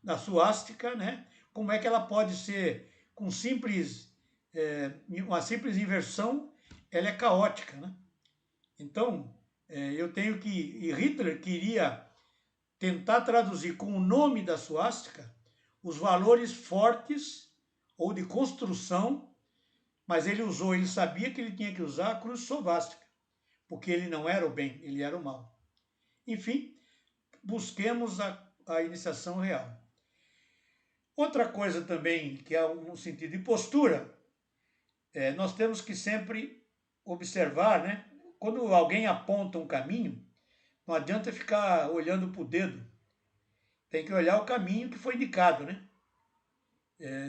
S1: da suástica, né? Como é que ela pode ser, com uma simples inversão, ela é caótica, né? Então, eu tenho que... E Hitler queria tentar traduzir com o nome da suástica os valores fortes ou de construção, mas ele sabia que ele tinha que usar a cruz sovástica, porque ele não era o bem, ele era o mal. Enfim, busquemos a iniciação real. Outra coisa também, que é um sentido de postura, nós temos que sempre observar, né? Quando alguém aponta um caminho, não adianta ficar olhando para o dedo. Tem que olhar o caminho que foi indicado, né?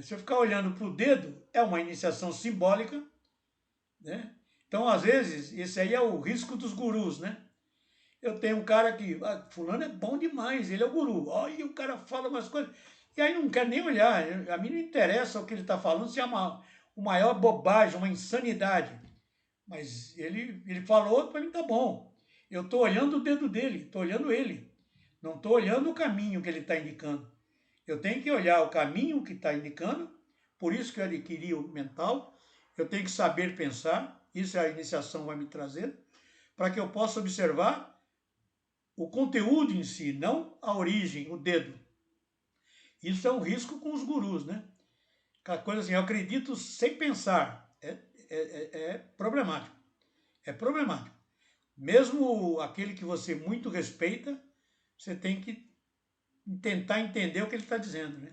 S1: Se eu ficar olhando para o dedo, é uma iniciação simbólica, né? Então, às vezes, esse aí é o risco dos gurus, né? Eu tenho um cara que, fulano é bom demais, ele é o guru. Olha, o cara fala umas coisas. E aí não quer nem olhar. A mim não interessa o que ele está falando, se é uma maior bobagem, uma insanidade. Mas ele falou, para mim tá bom. Eu estou olhando o dedo dele, estou olhando ele. Não estou olhando o caminho que ele está indicando. Eu tenho que olhar o caminho que está indicando, por isso que eu adquiri o mental. Eu tenho que saber pensar, isso a iniciação vai me trazer, para que eu possa observar o conteúdo em si, não a origem, o dedo. Isso é um risco com os gurus, né? Aquela coisa assim, eu acredito sem pensar. É problemático. É problemático. Mesmo aquele que você muito respeita, você tem que tentar entender o que ele está dizendo, né?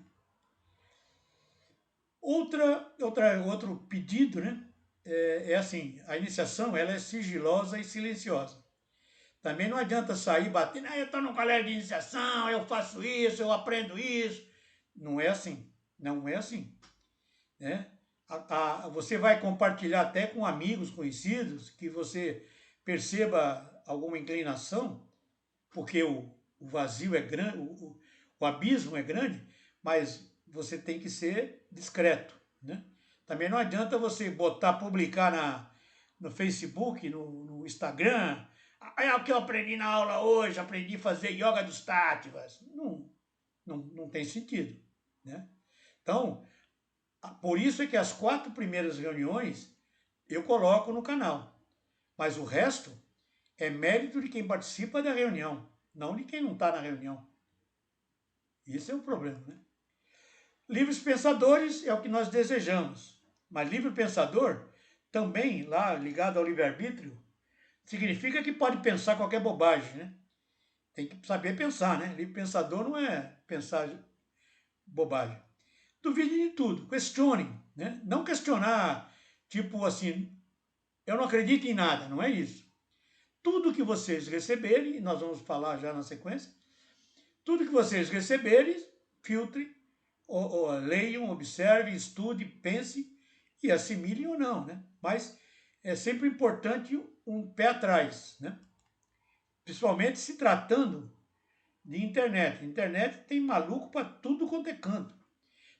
S1: Outro pedido, né? Assim, a iniciação ela é sigilosa e silenciosa. Também não adianta sair batendo, eu estou no colégio de iniciação, eu faço isso, eu aprendo isso. Não é assim. Não é assim. Né? Você vai compartilhar até com amigos conhecidos que você perceba alguma inclinação, porque o vazio é grande, o abismo é grande, mas você tem que ser discreto. Né? Também não adianta você publicar no Facebook, no Instagram. É o que eu aprendi na aula hoje, aprendi a fazer yoga dos táttivas. Não tem sentido. Né? Então, por isso é que as 4 primeiras reuniões eu coloco no canal. Mas o resto é mérito de quem participa da reunião, não de quem não está na reunião. Isso é o problema, né? Livres pensadores é o que nós desejamos. Mas livre pensador, também lá ligado ao livre-arbítrio, significa que pode pensar qualquer bobagem, né? Tem que saber pensar, né? Livre pensador não é pensar bobagem. Duvide de tudo, questione, né? Não questionar, tipo assim, eu não acredito em nada, não é isso. Tudo que vocês receberem, nós vamos falar já na sequência, tudo que vocês receberem, filtre, ou leiam, observem, estude, pense e assimilem ou não, né? Mas é sempre importante um pé atrás, né? Principalmente se tratando de internet. Internet tem maluco para tudo quanto é canto.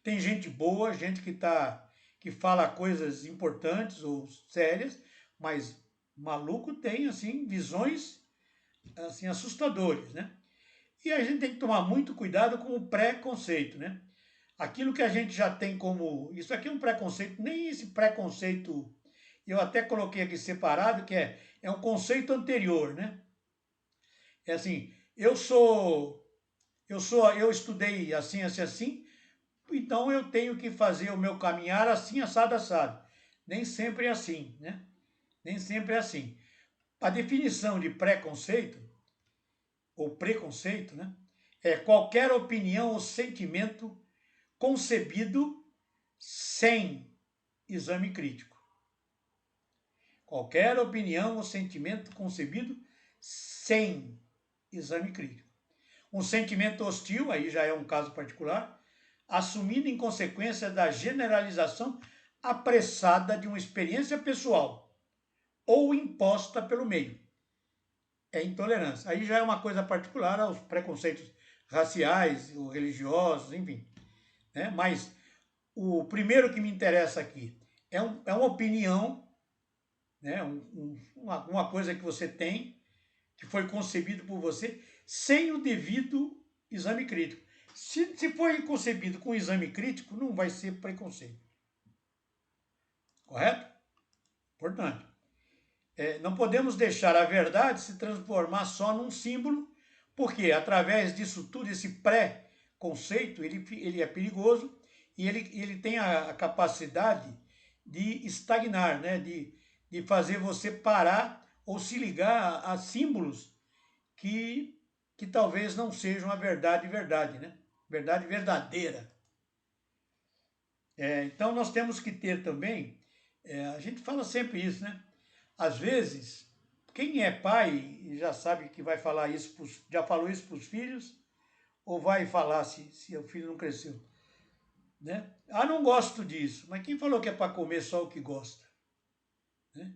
S1: Tem gente boa, gente que fala coisas importantes ou sérias, mas maluco tem assim visões assim assustadores, né? E a gente tem que tomar muito cuidado com o preconceito, né? Aquilo que a gente já tem como, isso aqui é um preconceito, nem esse preconceito eu até coloquei aqui separado, que é um conceito anterior, né? É assim, eu estudei assim, assim, assim, então eu tenho que fazer o meu caminhar assim, assado, assado. Nem sempre é assim, né? Nem sempre é assim. A definição de preconceito, ou preconceito, né? É qualquer opinião ou sentimento concebido sem exame crítico. Qualquer opinião ou sentimento concebido sem exame crítico. Um sentimento hostil, aí já é um caso particular, assumido em consequência da generalização apressada de uma experiência pessoal ou imposta pelo meio. É intolerância. Aí já é uma coisa particular aos preconceitos raciais, ou religiosos, enfim. Né? Mas o primeiro que me interessa aqui é uma opinião, né? Uma coisa que você tem, que foi concebido por você, sem o devido exame crítico. Se for concebido com exame crítico, não vai ser preconceito. Correto? Importante. Não podemos deixar a verdade se transformar só num símbolo, porque através disso tudo, esse pré-conceito, ele é perigoso e ele tem a capacidade de estagnar, né? de fazer você parar ou se ligar a símbolos que talvez não sejam a verdade verdade, né? Verdade verdadeira. Então nós temos que ter também, a gente fala sempre isso, né? Às vezes, quem é pai já sabe que vai falar isso, já falou isso para os filhos, ou vai falar se o filho não cresceu. Né? Ah, não gosto disso. Mas quem falou que é para comer só o que gosta? Né?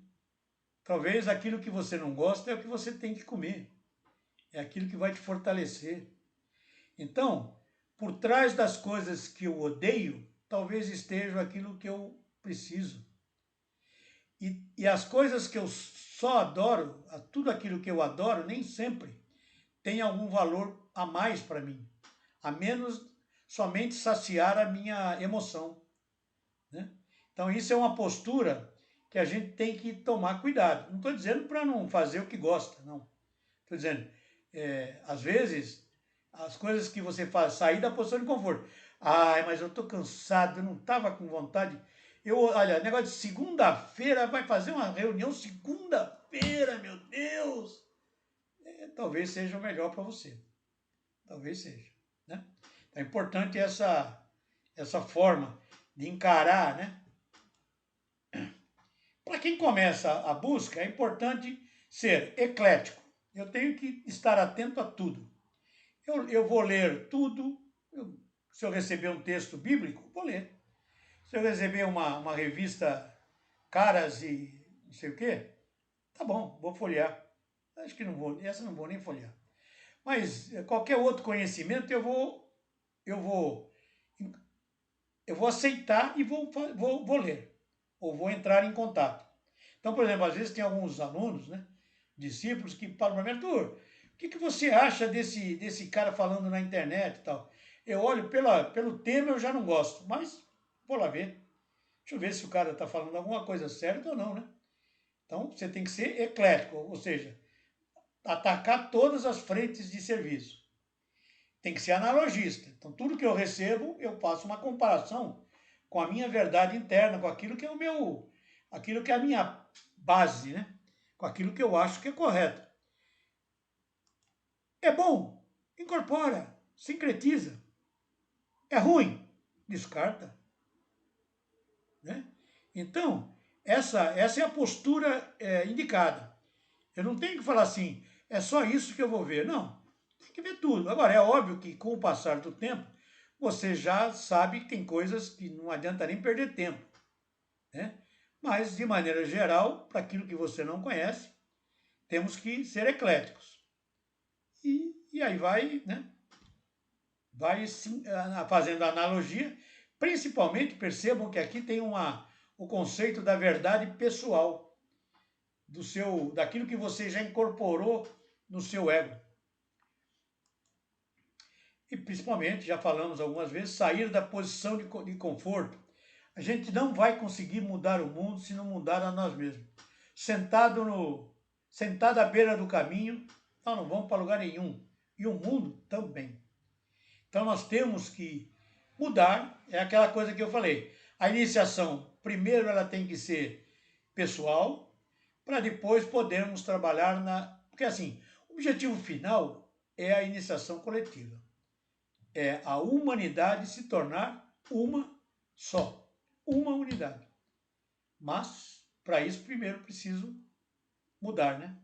S1: Talvez aquilo que você não gosta é o que você tem que comer. É aquilo que vai te fortalecer. Então, por trás das coisas que eu odeio, talvez esteja aquilo que eu preciso. E as coisas que eu só adoro, tudo aquilo que eu adoro, nem sempre tem algum valor a mais para mim, a menos somente saciar a minha emoção. Né? Então, isso é uma postura que a gente tem que tomar cuidado. Não estou dizendo para não fazer o que gosta, não. Estou dizendo, às vezes, as coisas que você faz, sair da posição de conforto. Ai, mas eu estou cansado, eu não estava com vontade. Olha, negócio de segunda-feira, vai fazer uma reunião segunda-feira, meu Deus! Talvez seja o melhor para você. Talvez seja. Né? Então é importante essa forma de encarar, né? Para quem começa a busca, é importante ser eclético. Eu tenho que estar atento a tudo. Eu vou ler tudo. Se eu receber um texto bíblico, vou ler. Se eu receber uma revista Caras e não sei o quê, tá bom, vou folhear. Acho que não vou, essa não vou nem folhear. Mas qualquer outro conhecimento eu vou, eu vou aceitar e vou ler. Ou vou entrar em contato. Então, por exemplo, às vezes tem alguns alunos, né, discípulos, que falam para mim, Arthur, o que você acha desse cara falando na internet e tal? Eu olho pelo tema, eu já não gosto, mas vou lá ver. Deixa eu ver se o cara está falando alguma coisa certa ou não, né? Então, você tem que ser eclético, ou seja, atacar todas as frentes de serviço. Tem que ser analogista. Então, tudo que eu recebo, eu faço uma comparação com a minha verdade interna, com aquilo que é aquilo que é a minha base, né? com aquilo que eu acho que é correto. É bom? Incorpora, sincretiza. É ruim? Descarta. Né? Então, essa é a postura indicada. Eu não tenho que falar assim, é só isso que eu vou ver. Não, tem que ver tudo. Agora, é óbvio que com o passar do tempo, você já sabe que tem coisas que não adianta nem perder tempo. Né? Mas, de maneira geral, para aquilo que você não conhece, temos que ser ecléticos. E aí vai, né? Vai sim, fazendo analogia. Principalmente, percebam que aqui tem o conceito da verdade pessoal, daquilo que você já incorporou no seu ego. E principalmente, já falamos algumas vezes, sair da posição de conforto. A gente não vai conseguir mudar o mundo se não mudar a nós mesmos. Sentado à beira do caminho, nós não vamos para lugar nenhum. E o mundo também. Então nós temos que mudar, é aquela coisa que eu falei. A iniciação, primeiro ela tem que ser pessoal, para depois podermos trabalhar Porque assim, o objetivo final é a iniciação coletiva. É a humanidade se tornar uma só. Uma unidade. Mas, para isso, primeiro preciso mudar, né?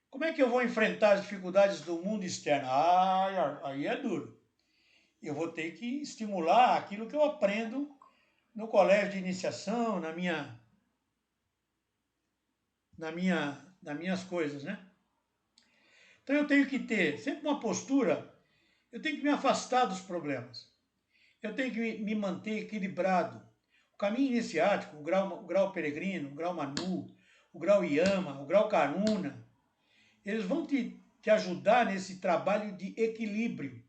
S1: Como é que eu vou enfrentar as dificuldades do mundo externo? Aí é duro. Eu vou ter que estimular aquilo que eu aprendo no colégio de iniciação, nas minhas coisas, né? Então eu tenho que ter sempre uma postura, eu tenho que me afastar dos problemas. Eu tenho que me manter equilibrado. O caminho iniciático, o grau peregrino, o grau Manu, o grau Yama, o grau Karuna, eles vão te ajudar nesse trabalho de equilíbrio.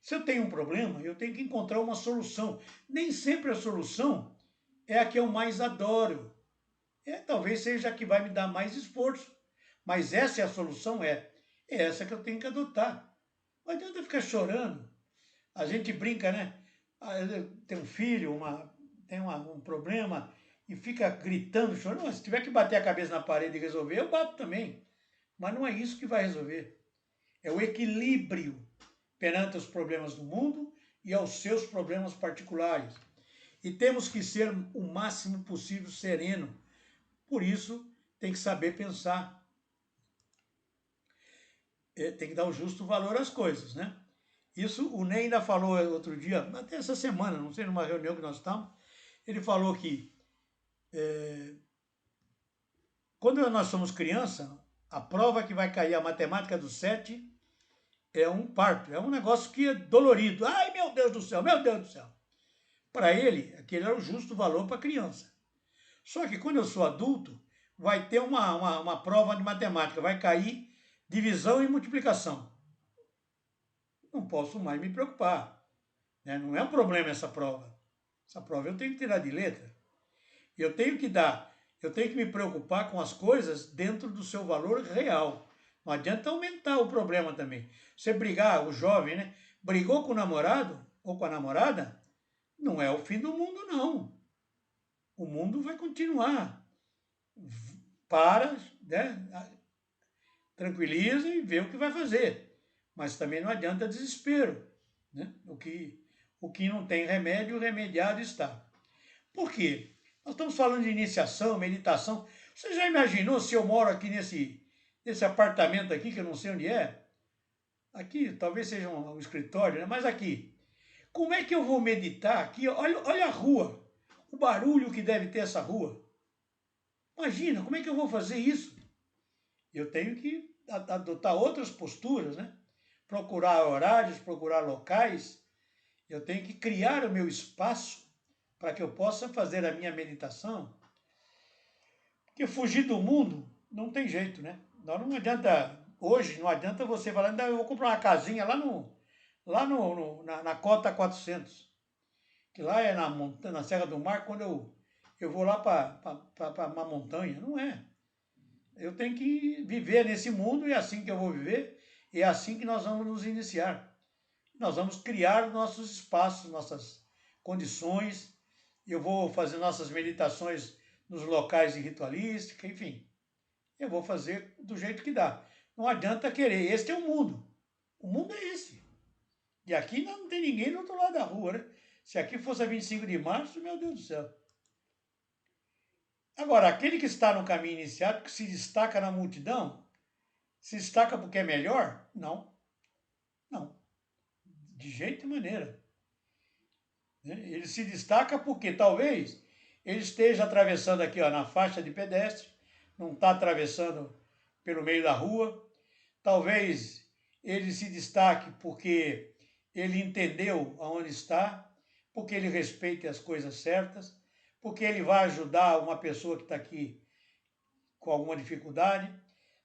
S1: Se eu tenho um problema, eu tenho que encontrar uma solução. Nem sempre a solução é a que eu mais adoro. Talvez seja a que vai me dar mais esforço. Mas essa é a solução, é essa que eu tenho que adotar. Não adianta ficar chorando. A gente brinca, né? Tem um filho, tem um problema e fica gritando, chorando. Se tiver que bater a cabeça na parede e resolver, eu bato também. Mas não é isso que vai resolver. É o equilíbrio perante os problemas do mundo e aos seus problemas particulares. E temos que ser o máximo possível sereno. Por isso, tem que saber pensar. Tem que dar o justo valor às coisas, né? Isso o Ney ainda falou outro dia, até essa semana, não sei, numa reunião que nós estávamos, ele falou que quando nós somos criança, a prova que vai cair a matemática do 7 é um parto, é um negócio que é dolorido. Ai, meu Deus do céu, meu Deus do céu. Para ele, aquele era o justo valor para a criança. Só que quando eu sou adulto, vai ter uma prova de matemática, vai cair divisão e multiplicação. Não posso mais me preocupar. Né? Não é um problema essa prova. Essa prova eu tenho que tirar de letra. Eu tenho que me preocupar com as coisas dentro do seu valor real. Não adianta aumentar o problema também. Você brigar, o jovem, né? Brigou com o namorado ou com a namorada, não é o fim do mundo, não. O mundo vai continuar. Para, né? Tranquiliza e vê o que vai fazer. Mas também não adianta desespero. Né? O que não tem remédio, o remediado está. Por quê? Nós estamos falando de iniciação, meditação. Você já imaginou se eu moro aqui nesse apartamento aqui, que eu não sei onde é? Aqui, talvez seja um escritório, né? Mas aqui. Como é que eu vou meditar aqui? Olha a rua, o barulho que deve ter essa rua. Imagina, como é que eu vou fazer isso? Eu tenho que adotar outras posturas, né? Procurar horários, procurar locais. Eu tenho que criar o meu espaço para que eu possa fazer a minha meditação. Porque fugir do mundo não tem jeito, né? Não adianta, hoje não adianta você falar, eu vou comprar uma casinha na cota 400, que lá é na Serra do Mar, quando eu vou lá para uma montanha. Não é. Eu tenho que viver nesse mundo e é assim que eu vou viver, e é assim que nós vamos nos iniciar. Nós vamos criar nossos espaços, nossas condições. Eu vou fazer nossas meditações nos locais de ritualística, enfim. Eu vou fazer do jeito que dá. Não adianta querer. Este é o mundo. O mundo é esse. E aqui não tem ninguém do outro lado da rua, né? Se aqui fosse a 25 de março, meu Deus do céu. Agora, aquele que está no caminho iniciático, que se destaca na multidão, se destaca porque é melhor? Não. Não. De jeito e maneira. Ele se destaca porque talvez ele esteja atravessando aqui, ó, na faixa de pedestre, não está atravessando pelo meio da rua. Talvez ele se destaque porque ele entendeu aonde está, porque ele respeita as coisas certas, porque ele vai ajudar uma pessoa que está aqui com alguma dificuldade.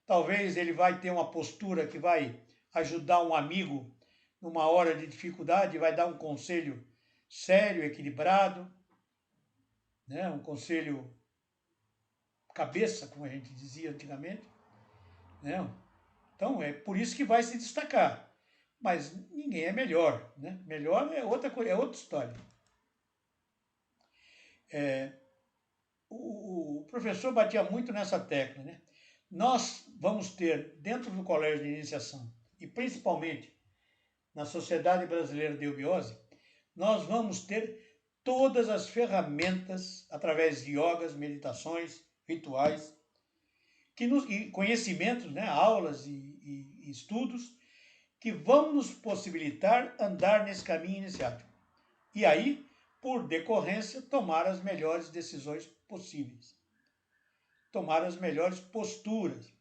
S1: Talvez ele vai ter uma postura que vai ajudar um amigo numa hora de dificuldade, vai dar um conselho sério, equilibrado, né? Um conselho cabeça, como a gente dizia antigamente, né? Então, é por isso que vai se destacar. Mas ninguém é melhor, né? Melhor é outra coisa, é outra história. O professor batia muito nessa tecla, né? Nós vamos ter, dentro do colégio de iniciação, e principalmente na Sociedade Brasileira de Eubiose, nós vamos ter todas as ferramentas, através de yogas, meditações, rituais, e conhecimentos, né? Aulas e estudos, que vão nos possibilitar andar nesse caminho iniciático. E aí, por decorrência, tomar as melhores decisões possíveis. Tomar as melhores posturas.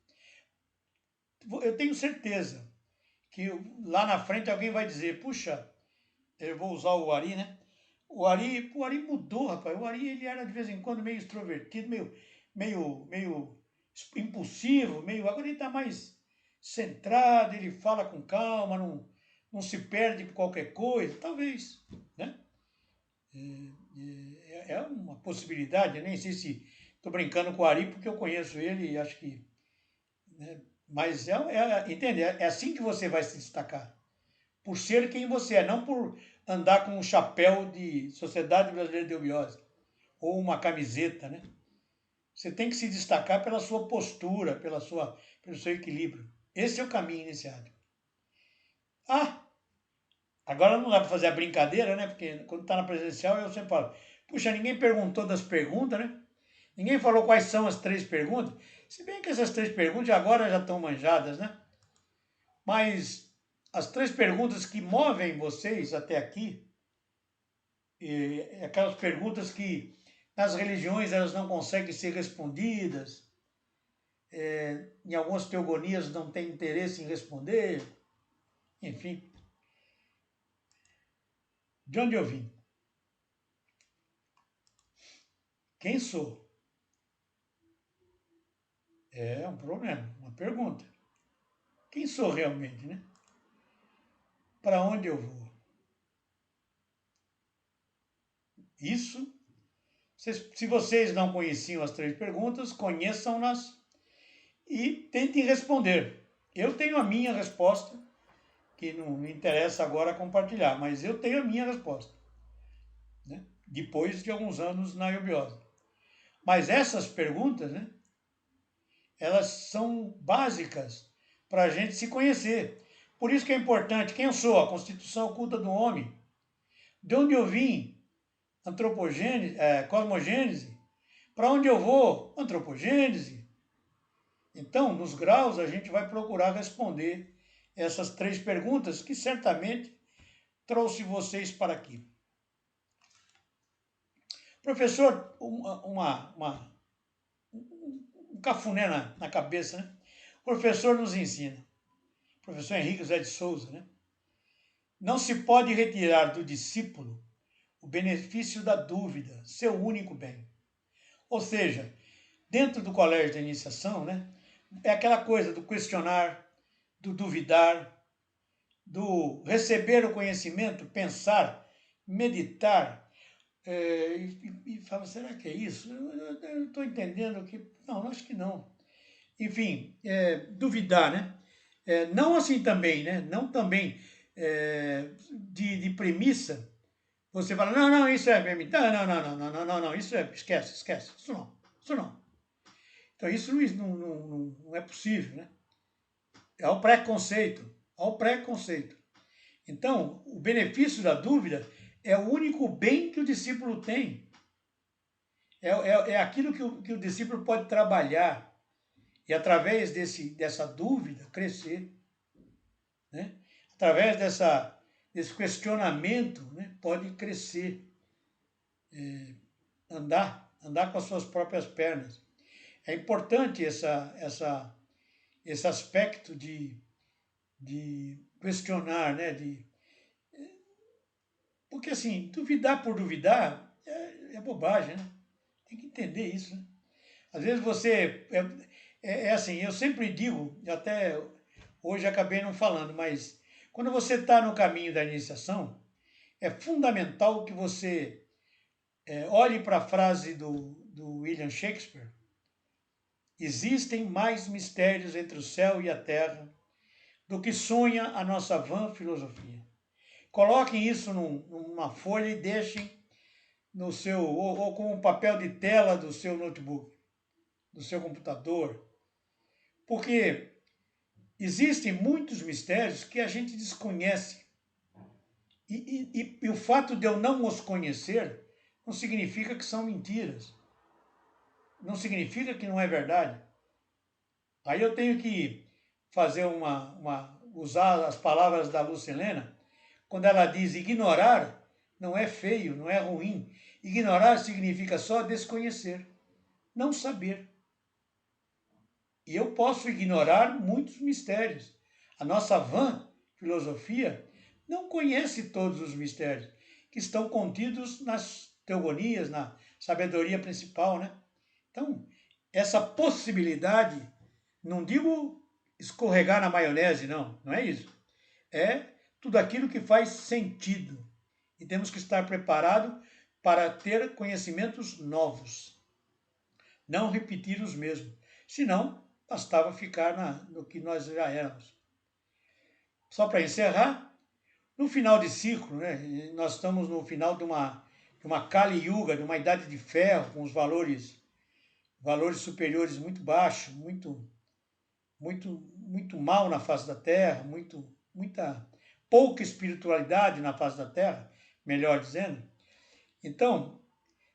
S1: Eu tenho certeza que lá na frente alguém vai dizer, puxa, eu vou usar o Ari, né? O Ari mudou, rapaz. O Ari, ele era de vez em quando meio extrovertido, meio impulsivo, agora ele está mais centrado, ele fala com calma, não se perde por qualquer coisa, talvez, né? É uma possibilidade, eu nem sei se estou brincando com o Ari, porque eu conheço ele e acho que... Né? Mas, entende? É assim que você vai se destacar. Por ser quem você é, não por andar com um chapéu de Sociedade Brasileira de Eubiose ou uma camiseta, né? Você tem que se destacar pela sua postura, pelo seu equilíbrio. Esse é o caminho iniciado. Agora não dá para fazer a brincadeira, né? Porque quando está na presencial eu sempre falo, puxa, ninguém perguntou das perguntas, né? Ninguém falou quais são as 3 perguntas. Se bem que essas 3 perguntas agora já estão manjadas, né? Mas as 3 perguntas que movem vocês até aqui, aquelas perguntas que nas religiões elas não conseguem ser respondidas, em algumas teogonias não tem interesse em responder, enfim. De onde eu vim? Quem sou? É um problema, uma pergunta. Quem sou realmente, né? Para onde eu vou? Isso, se vocês não conheciam as 3 perguntas, conheçam-nas e tentem responder. Eu tenho a minha resposta, que não me interessa agora compartilhar, mas eu tenho a minha resposta, né? Depois de alguns anos na eubiose. Mas essas perguntas, né, elas são básicas para a gente se conhecer. Por isso que é importante, quem eu sou? A constituição oculta do homem. De onde eu vim? Antropogênese, cosmogênese. Para onde eu vou? Antropogênese. Então, nos graus, a gente vai procurar responder essas 3 perguntas que certamente trouxe vocês para aqui. Professor, um cafuné na cabeça, né? O professor nos ensina, o professor Henrique José de Souza, né? Não se pode retirar do discípulo o benefício da dúvida, seu único bem. Ou seja, dentro do colégio de iniciação, né, é aquela coisa do questionar, do duvidar, do receber o conhecimento, pensar, meditar, e fala, será que é isso? Eu não estou entendendo que... Não, acho que não. Enfim, duvidar, né? Não assim também, né? Não também de premissa, você fala, não, isso é... Não, isso é... Esquece, isso não. Isso não. Então isso não é possível, né? É o preconceito, ao preconceito. Então, o benefício da dúvida é o único bem que o discípulo tem. É aquilo que o discípulo pode trabalhar e, através dessa dúvida, crescer. Né? Através desse questionamento, né, pode crescer, andar com as suas próprias pernas. É importante esse aspecto de questionar, né? Porque, assim, duvidar por duvidar é bobagem, né? Tem que entender isso, né? Às vezes você... É assim, eu sempre digo, até hoje acabei não falando, mas quando você está no caminho da iniciação, é fundamental que você olhe para a frase do William Shakespeare: existem mais mistérios entre o céu e a terra do que sonha a nossa vã filosofia. Coloquem isso numa folha e deixem no seu, ou com um papel de tela do seu notebook, do seu computador, porque existem muitos mistérios que a gente desconhece. E o fato de eu não os conhecer não significa que são mentiras. Não significa que não é verdade. Aí eu tenho que fazer usar as palavras da Lucilena, quando ela diz ignorar não é feio, não é ruim. Ignorar significa só desconhecer, não saber. E eu posso ignorar muitos mistérios. A nossa vã filosofia não conhece todos os mistérios que estão contidos nas teogonias, na sabedoria principal, né? Então, essa possibilidade, não digo escorregar na maionese, não é isso. É tudo aquilo que faz sentido. E temos que estar preparados para ter conhecimentos novos. Não repetir os mesmos. Senão, bastava ficar no que nós já éramos. Só para encerrar, no final de ciclo, né, nós estamos no final de uma Kali Yuga, de uma idade de ferro, com os valores superiores muito baixos, muito mal na face da Terra, muita pouca espiritualidade na face da Terra, melhor dizendo. Então,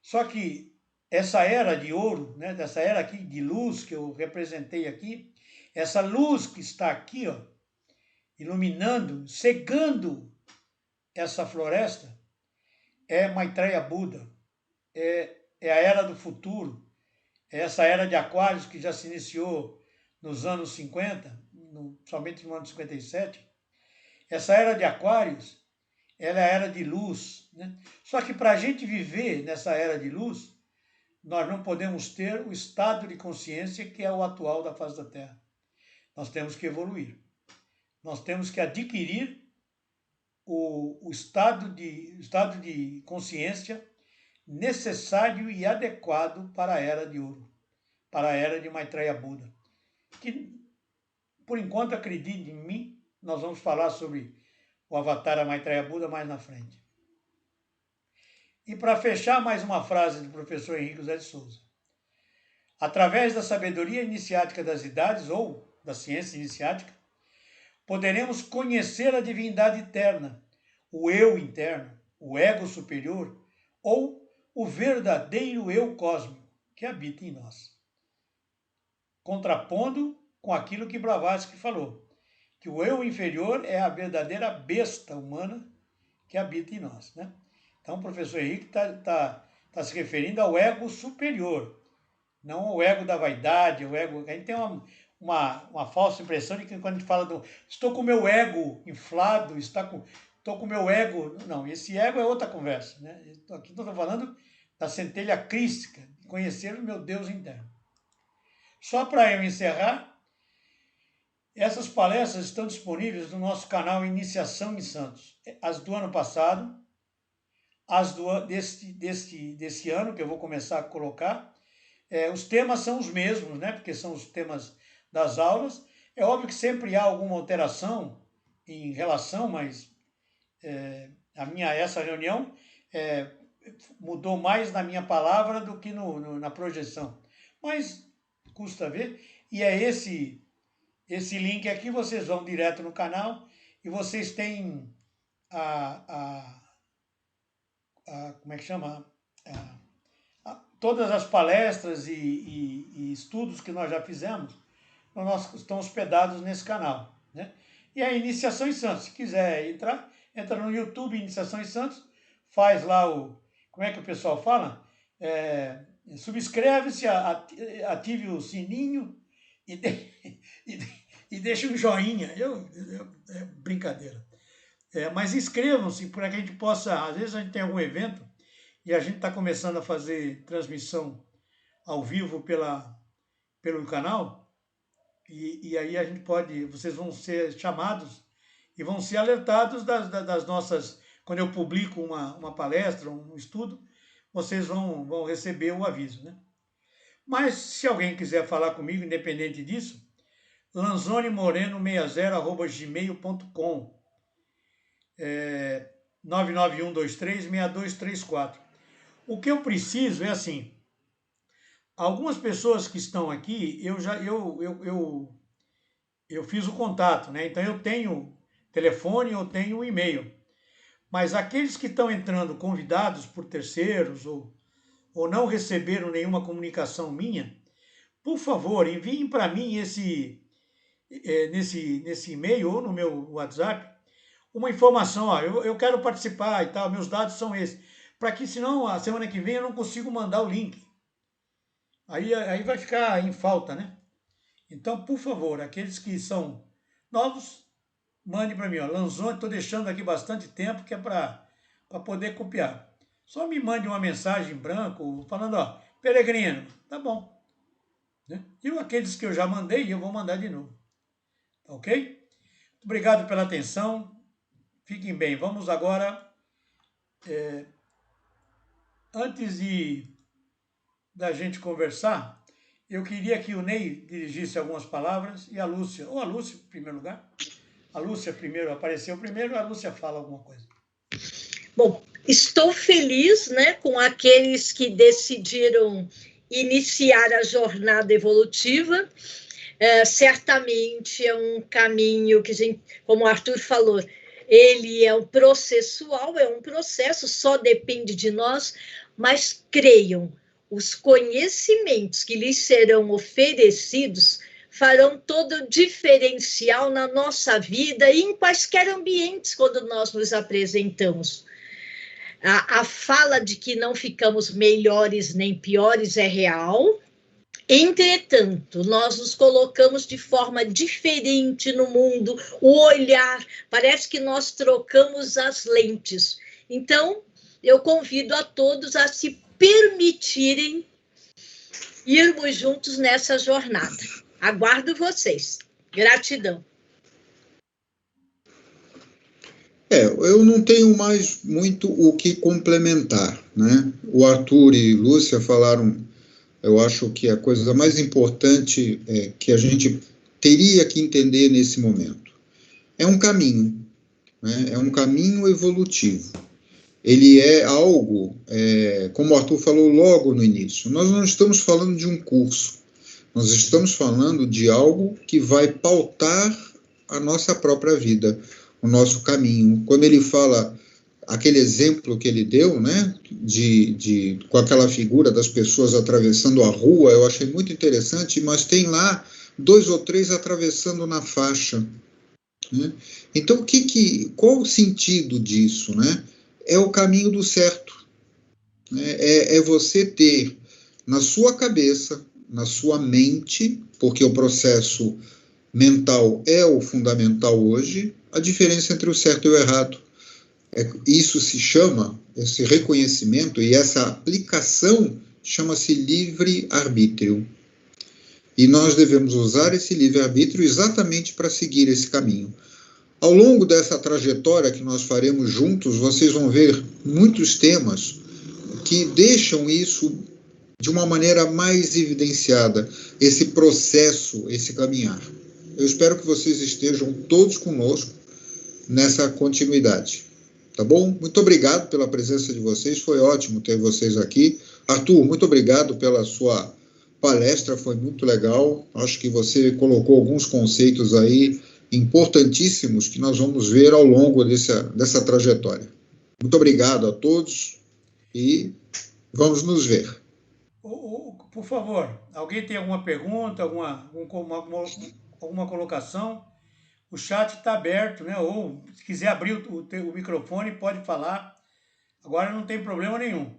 S1: só que essa era de ouro, né, dessa era aqui de luz que eu representei aqui, essa luz que está aqui, ó, iluminando, cegando essa floresta, é Maitreya Buda, é a era do futuro, é essa era de Aquários que já se iniciou nos anos 50, somente no ano 57. Essa era de Aquários, ela é a era de luz, né? Só que para a gente viver nessa era de luz, nós não podemos ter o estado de consciência que é o atual da face da Terra. Nós temos que evoluir. Nós temos que adquirir o estado de consciência necessário e adequado para a era de ouro, para a era de Maitreya Buda. Que, por enquanto, acredite em mim, nós vamos falar sobre o Avatar Maitreya Buda mais na frente. E para fechar, mais uma frase do professor Henrique José de Souza. Através da sabedoria iniciática das idades, ou da ciência iniciática, poderemos conhecer a divindade eterna, o eu interno, o ego superior, ou o verdadeiro eu cósmico que habita em nós. Contrapondo com aquilo que Blavatsky falou, que o eu inferior é a verdadeira besta humana que habita em nós, né? Então, o professor Henrique está se referindo ao ego superior, não ao ego da vaidade, o ego... A gente tem uma falsa impressão de que quando a gente fala estou com o meu ego inflado, estou com o meu ego... Não, esse ego é outra conversa, né? Aqui estou falando da centelha crística, de conhecer o meu Deus interno. Só para eu encerrar, essas palestras estão disponíveis no nosso canal Iniciação em Santos. As do ano passado, as desse ano, que eu vou começar a colocar. Os temas são os mesmos, né? Porque são os temas das aulas. É óbvio que sempre há alguma alteração em relação, mas essa reunião mudou mais na minha palavra do que na projeção. Mas custa ver. E é esse link aqui, vocês vão direto no canal e vocês têm como é que chama? Todas as palestras e estudos que nós já fizemos, estão hospedados nesse canal, né? E a Iniciação em Santos, se quiser entrar, entra no YouTube Iniciação em Santos, faz lá como é que o pessoal fala? Subscreve-se, ative o sininho e deixa um joinha. É brincadeira. Mas inscrevam-se para que a gente possa, às vezes a gente tem algum evento e a gente está começando a fazer transmissão ao vivo pelo canal, e aí a gente vocês vão ser chamados e vão ser alertados das nossas, quando eu publico uma palestra, um estudo, vocês vão receber o aviso, né? Mas se alguém quiser falar comigo, independente disso, lanzonemoreno60@gmail.com, 991236234. O que eu preciso é assim, algumas pessoas que estão aqui, eu fiz o contato, né? Então eu tenho telefone, eu tenho e-mail. Mas aqueles que estão entrando convidados por terceiros ou não receberam nenhuma comunicação minha, por favor, enviem para mim nesse e-mail ou no meu WhatsApp uma informação, ó, eu quero participar e tal, meus dados são esses, para que senão a semana que vem eu não consigo mandar o link. Aí vai ficar em falta, né? Então, por favor, aqueles que são novos, mande para mim, ó, Lanzoni, estou deixando aqui bastante tempo, que é para poder copiar. Só me mande uma mensagem em branco, falando, ó, Peregrino, tá bom. Né? E aqueles que eu já mandei, eu vou mandar de novo. Ok? Muito obrigado pela atenção. Fiquem bem. Vamos agora, antes da gente conversar, eu queria que o Ney dirigisse algumas palavras e a Lúcia, ou a Lúcia em primeiro lugar. A Lúcia primeiro apareceu primeiro, a Lúcia fala alguma coisa.
S3: Bom, estou feliz, né, com aqueles que decidiram iniciar a jornada evolutiva. Certamente é um caminho que, como o Arthur falou, ele é um processual, é um processo, só depende de nós, mas creiam, os conhecimentos que lhes serão oferecidos farão todo o diferencial na nossa vida e em quaisquer ambientes quando nós nos apresentamos. A fala de que não ficamos melhores nem piores é real. Entretanto, nós nos colocamos de forma diferente no mundo, o olhar, parece que nós trocamos as lentes. Então, eu convido a todos a se permitirem irmos juntos nessa jornada. Aguardo vocês. Gratidão.
S2: Eu não tenho mais muito o que complementar, né? O Arthur e Lúcia falaram, eu acho que a coisa mais importante que a gente teria que entender nesse momento é um caminho, né? É um caminho evolutivo. Ele é algo, como o Arthur falou logo no início, nós não estamos falando de um curso, nós estamos falando de algo que vai pautar a nossa própria vida, o nosso caminho. Quando ele fala, aquele exemplo que ele deu, né, com aquela figura das pessoas atravessando a rua, eu achei muito interessante, mas tem lá 2 ou 3 atravessando na faixa. Né? Então, qual o sentido disso, né? É o caminho do certo. É você ter na sua cabeça, na sua mente, porque o processo mental é o fundamental hoje, a diferença entre o certo e o errado. Isso se chama, esse reconhecimento e essa aplicação chama-se livre-arbítrio. E nós devemos usar esse livre-arbítrio exatamente para seguir esse caminho. Ao longo dessa trajetória que nós faremos juntos, vocês vão ver muitos temas que deixam isso de uma maneira mais evidenciada, esse processo, esse caminhar. Eu espero que vocês estejam todos conosco nessa continuidade. Tá bom? Muito obrigado pela presença de vocês, foi ótimo ter vocês aqui. Arthur, muito obrigado pela sua palestra foi muito legal. Acho que você colocou alguns conceitos aí importantíssimos que nós vamos ver ao longo dessa trajetória. Muito obrigado a todos e vamos nos ver.
S1: Por favor, alguém tem alguma pergunta, alguma colocação? O chat está aberto, né? Ou se quiser abrir o microfone, pode falar. Agora não tem problema nenhum.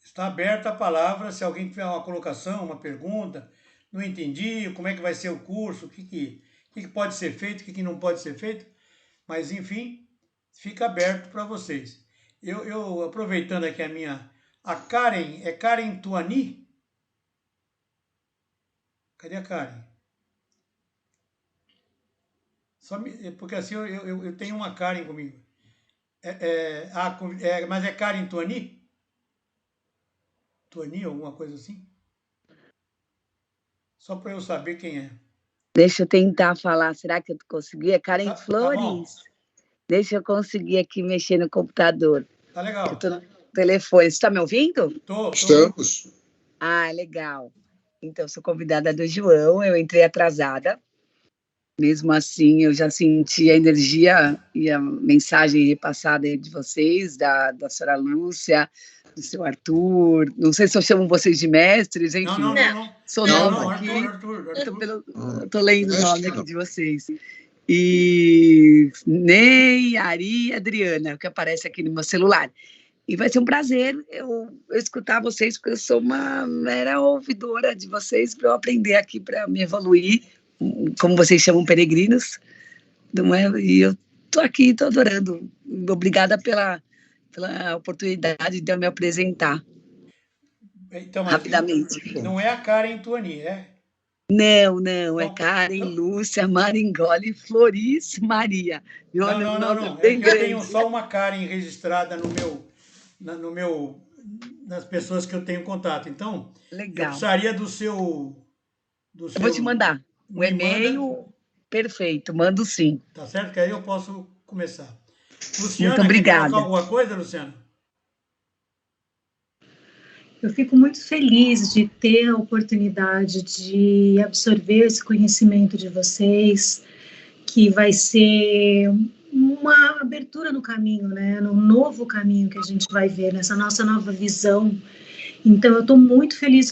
S1: Está aberta a palavra. Se alguém tiver uma colocação, uma pergunta, não entendi, como é que vai ser o curso, o que pode ser feito, o que não pode ser feito. Mas, enfim, fica aberto para vocês. Eu aproveitando aqui a Karen, é Karen Tuani? Cadê a Karen? Porque assim eu tenho uma Karen comigo. Mas é Karen Tuani? Tuani, alguma coisa assim? Só para eu saber quem é.
S4: Deixa eu tentar falar. Será que eu consegui? É Karen Flores.
S1: Tá.
S4: Deixa eu conseguir aqui mexer no computador.
S1: Tá legal.
S4: Eu tô no telefone. Você está me ouvindo?
S1: Tô.
S2: Estamos.
S4: Ah, legal. Então, sou convidada do João. Eu entrei atrasada. Mesmo assim, eu já senti a energia e a mensagem repassada de vocês, da senhora Lúcia, do seu Arthur. Não sei se eu chamo vocês de mestres, enfim.
S1: Não.
S4: Sou nova aqui.
S1: Arthur.
S4: Estou lendo o nome aqui de vocês. E Ney, Ari e Adriana, que aparece aqui no meu celular. E vai ser um prazer eu escutar vocês, porque eu sou uma mera ouvidora de vocês, para eu aprender aqui, para me evoluir, como vocês chamam, peregrinos. Não é? E eu estou aqui, estou adorando. Obrigada pela oportunidade de eu me apresentar.
S1: Então,
S4: rapidamente.
S1: Não é a Karen Tuani, é?
S4: Não, é Karen, Lúcia, Maringoli, Floris, Maria.
S1: Não. Eu tenho só uma Karen registrada nas pessoas que eu tenho contato. Então,
S4: legal.
S1: Eu precisaria do seu...
S4: Eu vou te mandar um e-mail. Perfeito, mando sim.
S1: Tá certo? Que aí eu posso começar. Luciana,
S4: muito obrigada.
S1: Quer colocar alguma coisa, Luciana?
S5: Eu fico muito feliz de ter a oportunidade de absorver esse conhecimento de vocês, que vai ser uma abertura no caminho, né? No novo caminho que a gente vai ver, nessa nossa nova visão. Então, eu estou muito feliz,